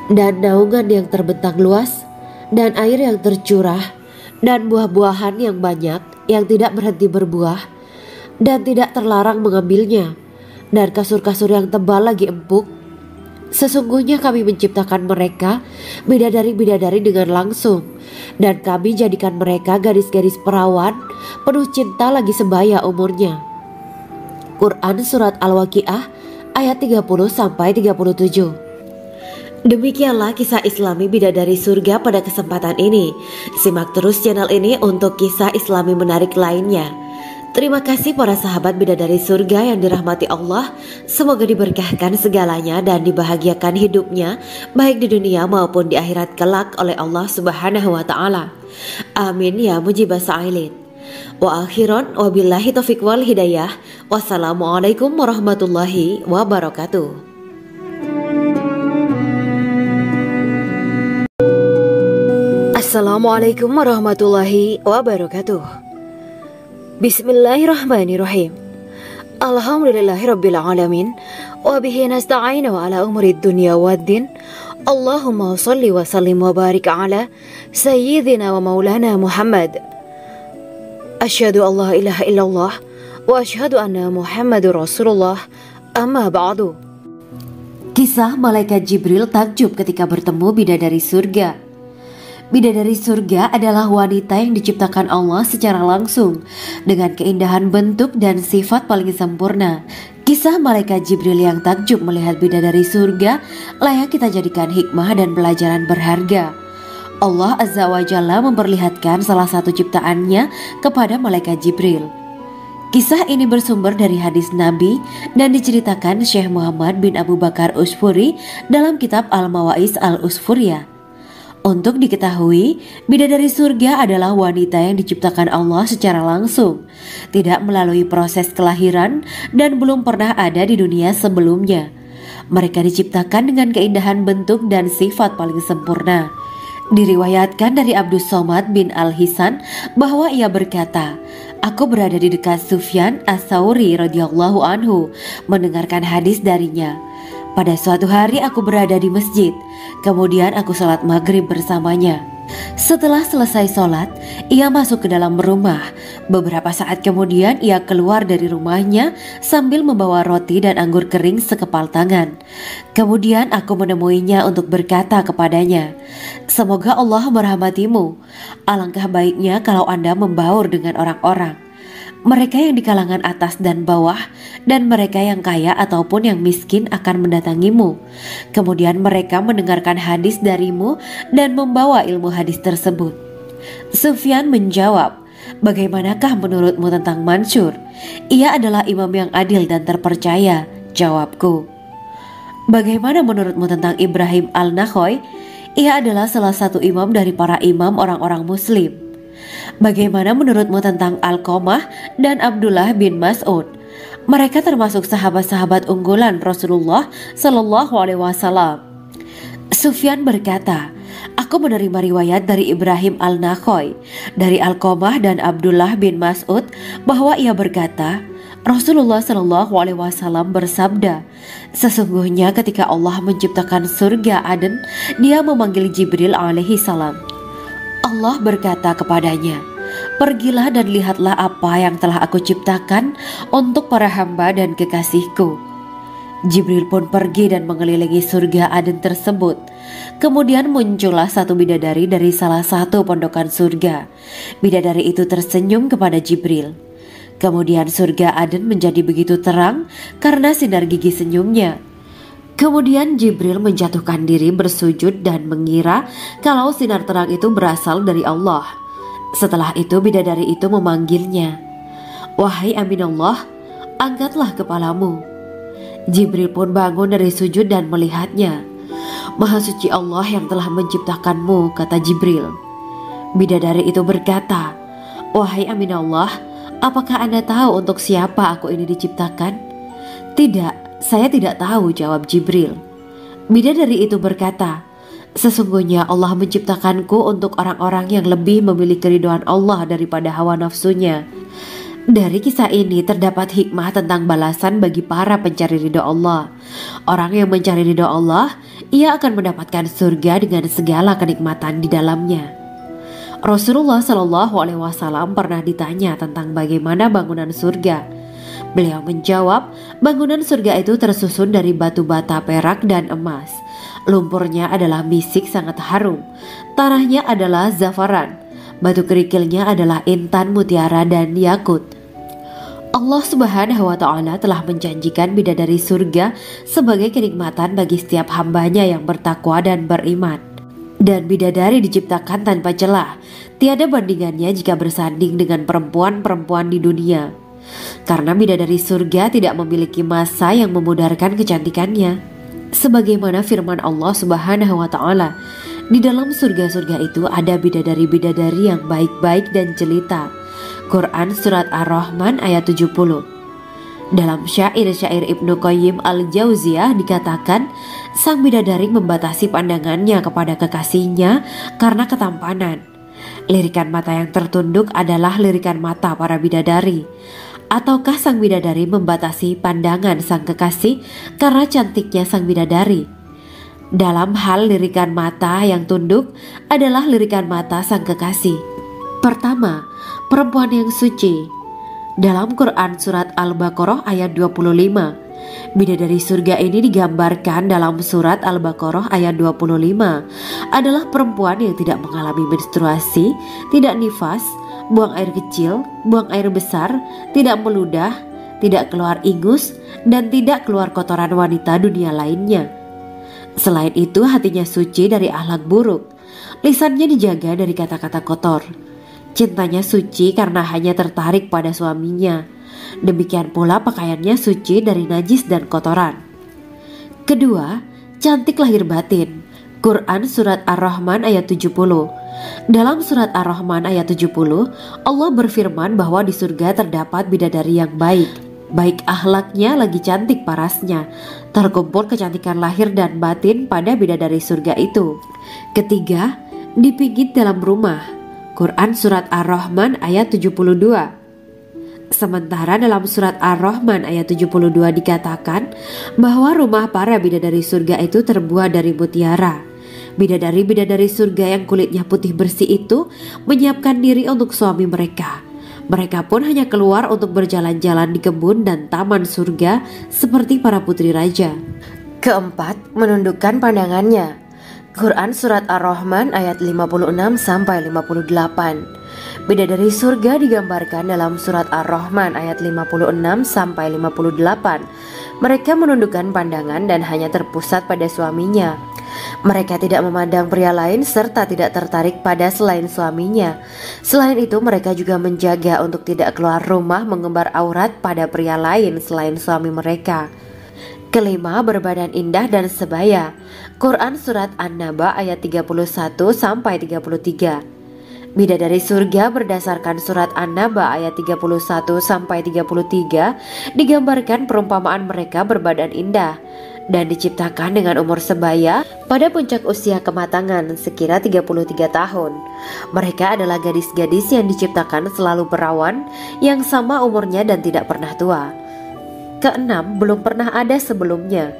"Dan naungan yang terbentang luas, dan air yang tercurah, dan buah-buahan yang banyak yang tidak berhenti berbuah, dan tidak terlarang mengambilnya, dan kasur-kasur yang tebal lagi empuk. Sesungguhnya kami menciptakan mereka bidadari-bidadari dengan langsung, dan kami jadikan mereka gadis-gadis perawan penuh cinta lagi sebaya umurnya." Quran Surat Al-Waqiah ayat 30-37. Demikianlah kisah Islami bidadari surga pada kesempatan ini. Simak terus channel ini untuk kisah Islami menarik lainnya. Terima kasih para sahabat bidadari surga yang dirahmati Allah. Semoga diberkahkan segalanya dan dibahagiakan hidupnya baik di dunia maupun di akhirat kelak oleh Allah Subhanahu wa taala. Amin ya mujibah sa'ilin. Wa akhiran wabillahi taufiq wal hidayah. Wassalamualaikum warahmatullahi wabarakatuh. Assalamualaikum warahmatullahi wabarakatuh. Bismillahirrahmanirrahim. Alhamdulillahirabbil alamin wa bihi nasta'inu ala umuri dunya waddin. Allahumma shalli wa sallim wa barik ala sayyidina wa maulana Muhammad. Asyhadu an la ilaha illallah wa asyhadu anna Muhammadur Rasulullah. Amma ba'du. Kisah malaikat Jibril takjub ketika bertemu bidadari surga. Bidadari surga adalah wanita yang diciptakan Allah secara langsung dengan keindahan bentuk dan sifat paling sempurna. Kisah malaikat Jibril yang takjub melihat bidadari surga layak kita jadikan hikmah dan pelajaran berharga. Allah Azza wa Jalla memperlihatkan salah satu ciptaannya kepada malaikat Jibril. Kisah ini bersumber dari hadis Nabi dan diceritakan Syekh Muhammad bin Abu Bakar Usfuri dalam kitab Al-Mawaiz Al-Usfuriyah. Untuk diketahui, bidadari surga adalah wanita yang diciptakan Allah secara langsung, tidak melalui proses kelahiran dan belum pernah ada di dunia sebelumnya. Mereka diciptakan dengan keindahan bentuk dan sifat paling sempurna. Diriwayatkan dari Abdus Somad bin Al-Hisan bahwa ia berkata, "Aku berada di dekat Sufyan As-Sauri radhiyallahu anhu mendengarkan hadis darinya. Pada suatu hari aku berada di masjid, kemudian aku sholat maghrib bersamanya. Setelah selesai sholat, ia masuk ke dalam rumah. Beberapa saat kemudian ia keluar dari rumahnya sambil membawa roti dan anggur kering sekepal tangan. Kemudian aku menemuinya untuk berkata kepadanya, 'Semoga Allah merahmatimu. Alangkah baiknya kalau Anda membaur dengan orang-orang. Mereka yang di kalangan atas dan bawah, dan mereka yang kaya ataupun yang miskin akan mendatangimu. Kemudian mereka mendengarkan hadis darimu dan membawa ilmu hadis tersebut.' Sufyan menjawab, 'Bagaimanakah menurutmu tentang Mansur? Ia adalah imam yang adil dan terpercaya.' Jawabku. 'Bagaimana menurutmu tentang Ibrahim Al-Nakhoy? Ia adalah salah satu imam dari para imam orang-orang muslim.' 'Bagaimana menurutmu tentang Alqamah dan Abdullah bin Mas'ud? Mereka termasuk sahabat-sahabat unggulan Rasulullah Sallallahu Alaihi Wasallam.' Sufyan berkata, 'Aku menerima riwayat dari Ibrahim Al-Nakhoy, dari Alqamah dan Abdullah bin Mas'ud bahwa ia berkata, Rasulullah Sallallahu Alaihi Wasallam bersabda, sesungguhnya ketika Allah menciptakan surga Aden, Dia memanggil Jibril alaihi salam. Allah berkata kepadanya, pergilah dan lihatlah apa yang telah aku ciptakan untuk para hamba dan kekasihku. Jibril pun pergi dan mengelilingi surga Aden tersebut. Kemudian muncullah satu bidadari dari salah satu pondokan surga. Bidadari itu tersenyum kepada Jibril. Kemudian surga Aden menjadi begitu terang karena sinar gigi senyumnya. Kemudian Jibril menjatuhkan diri bersujud dan mengira kalau sinar terang itu berasal dari Allah. Setelah itu bidadari itu memanggilnya, "Wahai Aminullah, angkatlah kepalamu." Jibril pun bangun dari sujud dan melihatnya. "Maha suci Allah yang telah menciptakanmu," kata Jibril. Bidadari itu berkata, "Wahai Aminullah, apakah Anda tahu untuk siapa aku ini diciptakan?" "Tidak, saya tidak tahu," jawab Jibril. Bidadari itu berkata, "Sesungguhnya Allah menciptakanku untuk orang-orang yang lebih memilih keridhaan Allah daripada hawa nafsunya." Dari kisah ini terdapat hikmah tentang balasan bagi para pencari ridho Allah. Orang yang mencari ridho Allah, ia akan mendapatkan surga dengan segala kenikmatan di dalamnya. Rasulullah Shallallahu Alaihi Wasallam pernah ditanya tentang bagaimana bangunan surga. Beliau menjawab, bangunan surga itu tersusun dari batu bata, perak, dan emas. Lumpurnya adalah misik sangat harum, tanahnya adalah zafaran, batu kerikilnya adalah intan, mutiara, dan yakut. Allah Subhanahu wa Ta'ala telah menjanjikan bidadari surga sebagai kenikmatan bagi setiap hambanya yang bertakwa dan beriman. Dan bidadari diciptakan tanpa celah, tiada bandingannya jika bersanding dengan perempuan-perempuan di dunia. Karena bidadari surga tidak memiliki masa yang memudarkan kecantikannya. Sebagaimana firman Allah Subhanahu wa Ta'ala, di dalam surga-surga itu ada bidadari-bidadari yang baik-baik dan jelita. Quran Surat Ar-Rahman ayat 70. Dalam syair-syair Ibnu Qayyim Al-Jauziyah dikatakan, sang bidadari membatasi pandangannya kepada kekasihnya karena ketampanan. Lirikan mata yang tertunduk adalah lirikan mata para bidadari. Ataukah sang bidadari membatasi pandangan sang kekasih karena cantiknya sang bidadari? Dalam hal lirikan mata yang tunduk adalah lirikan mata sang kekasih. Pertama, perempuan yang suci. Dalam Quran Surat Al-Baqarah ayat 25, bidadari surga ini digambarkan dalam Surat Al-Baqarah ayat 25 adalah perempuan yang tidak mengalami menstruasi, tidak nifas, buang air kecil, buang air besar, tidak meludah, tidak keluar ingus, dan tidak keluar kotoran wanita dunia lainnya. Selain itu, hatinya suci dari akhlak buruk, lisannya dijaga dari kata-kata kotor. Cintanya suci karena hanya tertarik pada suaminya. Demikian pula pakaiannya suci dari najis dan kotoran. Kedua, cantik lahir batin. Quran Surat Ar-Rahman ayat 70. Dalam Surat Ar-Rahman ayat 70, Allah berfirman bahwa di surga terdapat bidadari yang baik. Baik akhlaknya lagi cantik parasnya. Terkumpul kecantikan lahir dan batin pada bidadari surga itu. Ketiga, dipijit dalam rumah. Quran Surat Ar-Rahman ayat 72. Sementara dalam Surat Ar-Rahman ayat 72 dikatakan bahwa rumah para bidadari surga itu terbuat dari mutiara. Bidadari-bidadari surga yang kulitnya putih bersih itu menyiapkan diri untuk suami mereka. Mereka pun hanya keluar untuk berjalan-jalan di kebun dan taman surga seperti para putri raja. Keempat, menundukkan pandangannya. Quran Surat Ar-Rahman ayat 56-58. Bidadari surga digambarkan dalam Surat Ar-Rahman ayat 56-58. Mereka menundukkan pandangan dan hanya terpusat pada suaminya. Mereka tidak memandang pria lain serta tidak tertarik pada selain suaminya. Selain itu, mereka juga menjaga untuk tidak keluar rumah mengembar aurat pada pria lain selain suami mereka. Kelima, berbadan indah dan sebaya. Quran Surat An-Naba ayat 31-33. Bidadari surga berdasarkan Surat An-Naba ayat 31-33 digambarkan perumpamaan mereka berbadan indah dan diciptakan dengan umur sebaya pada puncak usia kematangan sekira 33 tahun. Mereka adalah gadis-gadis yang diciptakan selalu perawan, yang sama umurnya dan tidak pernah tua. Keenam, belum pernah ada sebelumnya.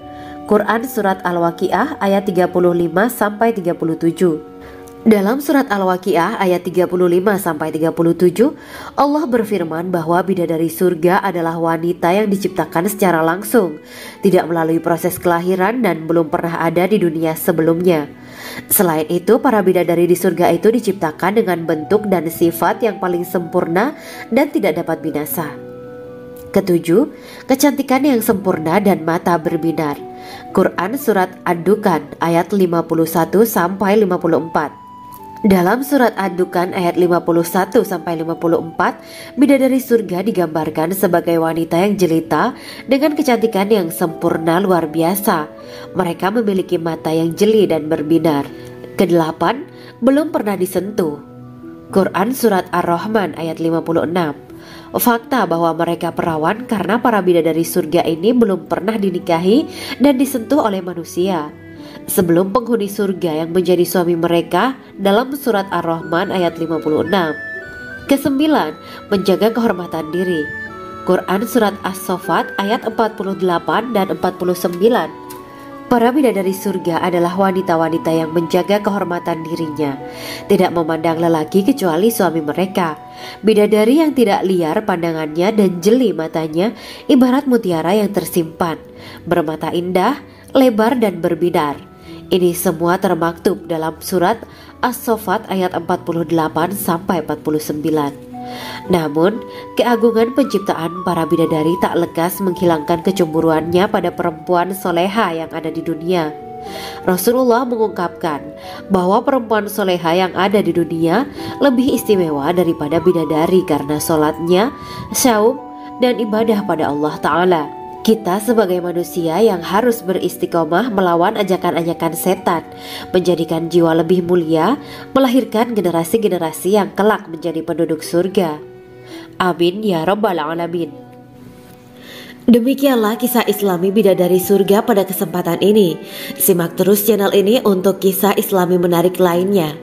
Quran Surat Al-Waqiah ayat 35-37. Dalam Surat Al-Waqiah ayat 35-37, Allah berfirman bahwa bidadari surga adalah wanita yang diciptakan secara langsung, tidak melalui proses kelahiran dan belum pernah ada di dunia sebelumnya. Selain itu, para bidadari di surga itu diciptakan dengan bentuk dan sifat yang paling sempurna dan tidak dapat binasa. Ketujuh, kecantikan yang sempurna dan mata berbinar. Quran Surat Ad-Dukhan ayat 51-54. Dalam surat Ad-Dukhan ayat 51-54, bidadari surga digambarkan sebagai wanita yang jelita dengan kecantikan yang sempurna luar biasa. Mereka memiliki mata yang jeli dan berbinar. Kedelapan, belum pernah disentuh. Quran surat Ar-Rahman ayat 56. Fakta bahwa mereka perawan karena para bidadari surga ini belum pernah dinikahi dan disentuh oleh manusia sebelum penghuni surga yang menjadi suami mereka dalam surat Ar-Rahman ayat 56. Kesembilan, menjaga kehormatan diri. Quran surat As-Saffat ayat 48 dan 49. Para bidadari surga adalah wanita-wanita yang menjaga kehormatan dirinya, tidak memandang lelaki kecuali suami mereka. Bidadari yang tidak liar pandangannya dan jeli matanya ibarat mutiara yang tersimpan, bermata indah, lebar dan berbinar. Ini semua termaktub dalam surat As-Saffat ayat 48 sampai 49. Namun, keagungan penciptaan para bidadari tak lekas menghilangkan kecemburuannya pada perempuan soleha yang ada di dunia. Rasulullah mengungkapkan bahwa perempuan soleha yang ada di dunia lebih istimewa daripada bidadari karena sholatnya, saum, dan ibadah pada Allah Ta'ala. Kita sebagai manusia yang harus beristiqomah melawan ajakan-ajakan setan, menjadikan jiwa lebih mulia, melahirkan generasi-generasi yang kelak menjadi penduduk surga. Amin ya rabbal alamin. Demikianlah kisah Islami bidadari surga pada kesempatan ini. Simak terus channel ini untuk kisah Islami menarik lainnya.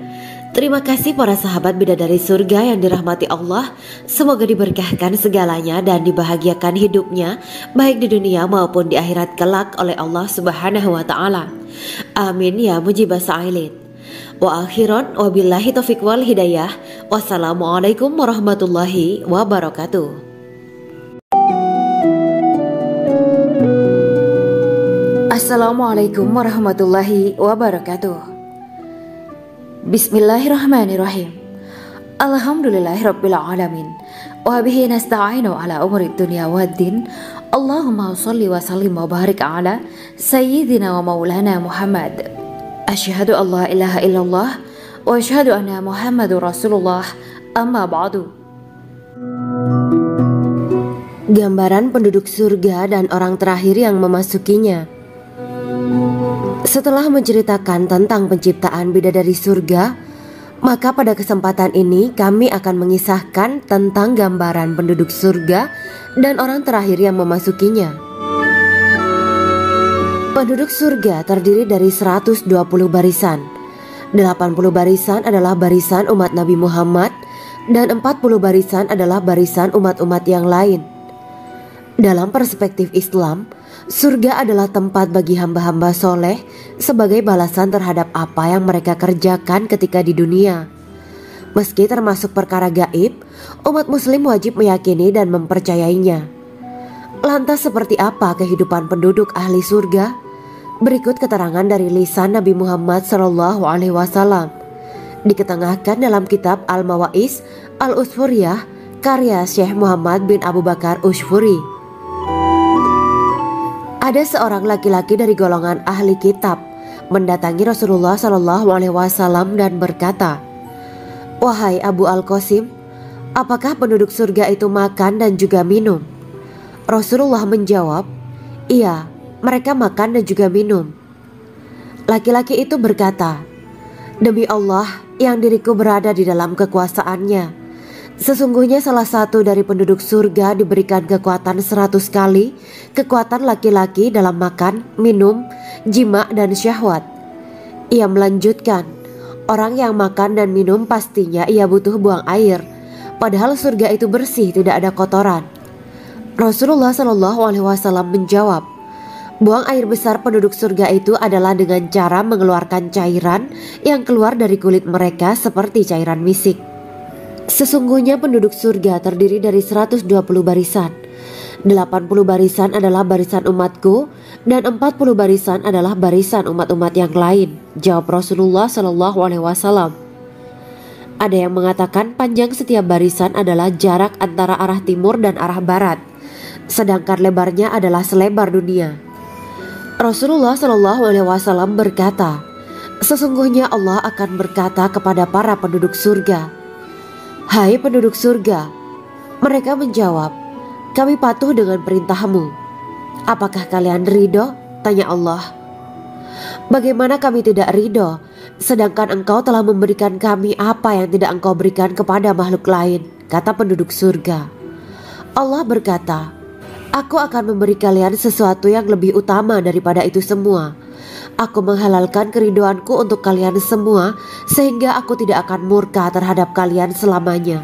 Terima kasih para sahabat bidadari surga yang dirahmati Allah. Semoga diberkahkan segalanya dan dibahagiakan hidupnya baik di dunia maupun di akhirat kelak oleh Allah Subhanahu wa taala. Amin ya mujibas sa'ilin. Wa akhiran wabillahi taufiq wal hidayah. Wassalamualaikum warahmatullahi wabarakatuh. Assalamualaikum warahmatullahi wabarakatuh. Bismillahirrahmanirrahim. Alhamdulillahirabbil alamin. Wa bihi nasta'inu ala umuri dunya waddin. Allahumma shalli wa sallim wa barik ala sayyidina wa maulana Muhammad. Asyhadu an la ilaha illallah wa asyhadu anna Muhammadur Rasulullah. Amma ba'du. Gambaran penduduk surga dan orang terakhir yang memasukinya. Setelah menceritakan tentang penciptaan bidadari surga, maka pada kesempatan ini kami akan mengisahkan tentang gambaran penduduk surga dan orang terakhir yang memasukinya. Penduduk surga terdiri dari 120 barisan. 80 barisan adalah barisan umat Nabi Muhammad dan 40 barisan adalah barisan umat-umat yang lain. Dalam perspektif Islam, surga adalah tempat bagi hamba-hamba soleh sebagai balasan terhadap apa yang mereka kerjakan ketika di dunia. Meski termasuk perkara gaib, umat muslim wajib meyakini dan mempercayainya. Lantas seperti apa kehidupan penduduk ahli surga? Berikut keterangan dari lisan Nabi Muhammad SAW, diketengahkan dalam kitab Al-Mawa'is Al-Usfuriyah karya Syekh Muhammad bin Abu Bakar Ushfuri. Ada seorang laki-laki dari golongan ahli kitab mendatangi Rasulullah SAW dan berkata, "Wahai Abu Al-Qasim, apakah penduduk surga itu makan dan juga minum?" Rasulullah menjawab, "Iya, mereka makan dan juga minum." Laki-laki itu berkata, "Demi Allah yang diriku berada di dalam kekuasaannya, sesungguhnya salah satu dari penduduk surga diberikan kekuatan 100 kali kekuatan laki-laki dalam makan, minum, jima, dan syahwat." Ia melanjutkan, "Orang yang makan dan minum pastinya ia butuh buang air, padahal surga itu bersih, tidak ada kotoran." Rasulullah SAW menjawab, "Buang air besar penduduk surga itu adalah dengan cara mengeluarkan cairan yang keluar dari kulit mereka seperti cairan misik." Sesungguhnya penduduk surga terdiri dari 120 barisan. 80 barisan adalah barisan umatku dan 40 barisan adalah barisan umat-umat yang lain, jawab Rasulullah SAW. Ada yang mengatakan panjang setiap barisan adalah jarak antara arah timur dan arah barat, sedangkan lebarnya adalah selebar dunia. Rasulullah SAW berkata, Sesungguhnya Allah akan berkata kepada para penduduk surga, "Hai penduduk surga." Mereka menjawab, "Kami patuh dengan perintahmu." "Apakah kalian ridho?" tanya Allah. "Bagaimana kami tidak ridho, sedangkan engkau telah memberikan kami apa yang tidak engkau berikan kepada makhluk lain," kata penduduk surga. Allah berkata, "Aku akan memberi kalian sesuatu yang lebih utama daripada itu semua. Aku menghalalkan keriduanku untuk kalian semua, sehingga aku tidak akan murka terhadap kalian selamanya."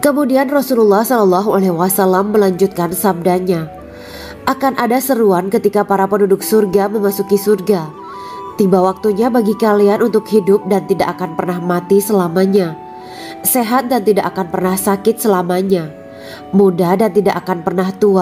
Kemudian Rasulullah SAW melanjutkan sabdanya, "Akan ada seruan ketika para penduduk surga memasuki surga. Tiba waktunya bagi kalian untuk hidup dan tidak akan pernah mati selamanya, sehat dan tidak akan pernah sakit selamanya, muda dan tidak akan pernah tua."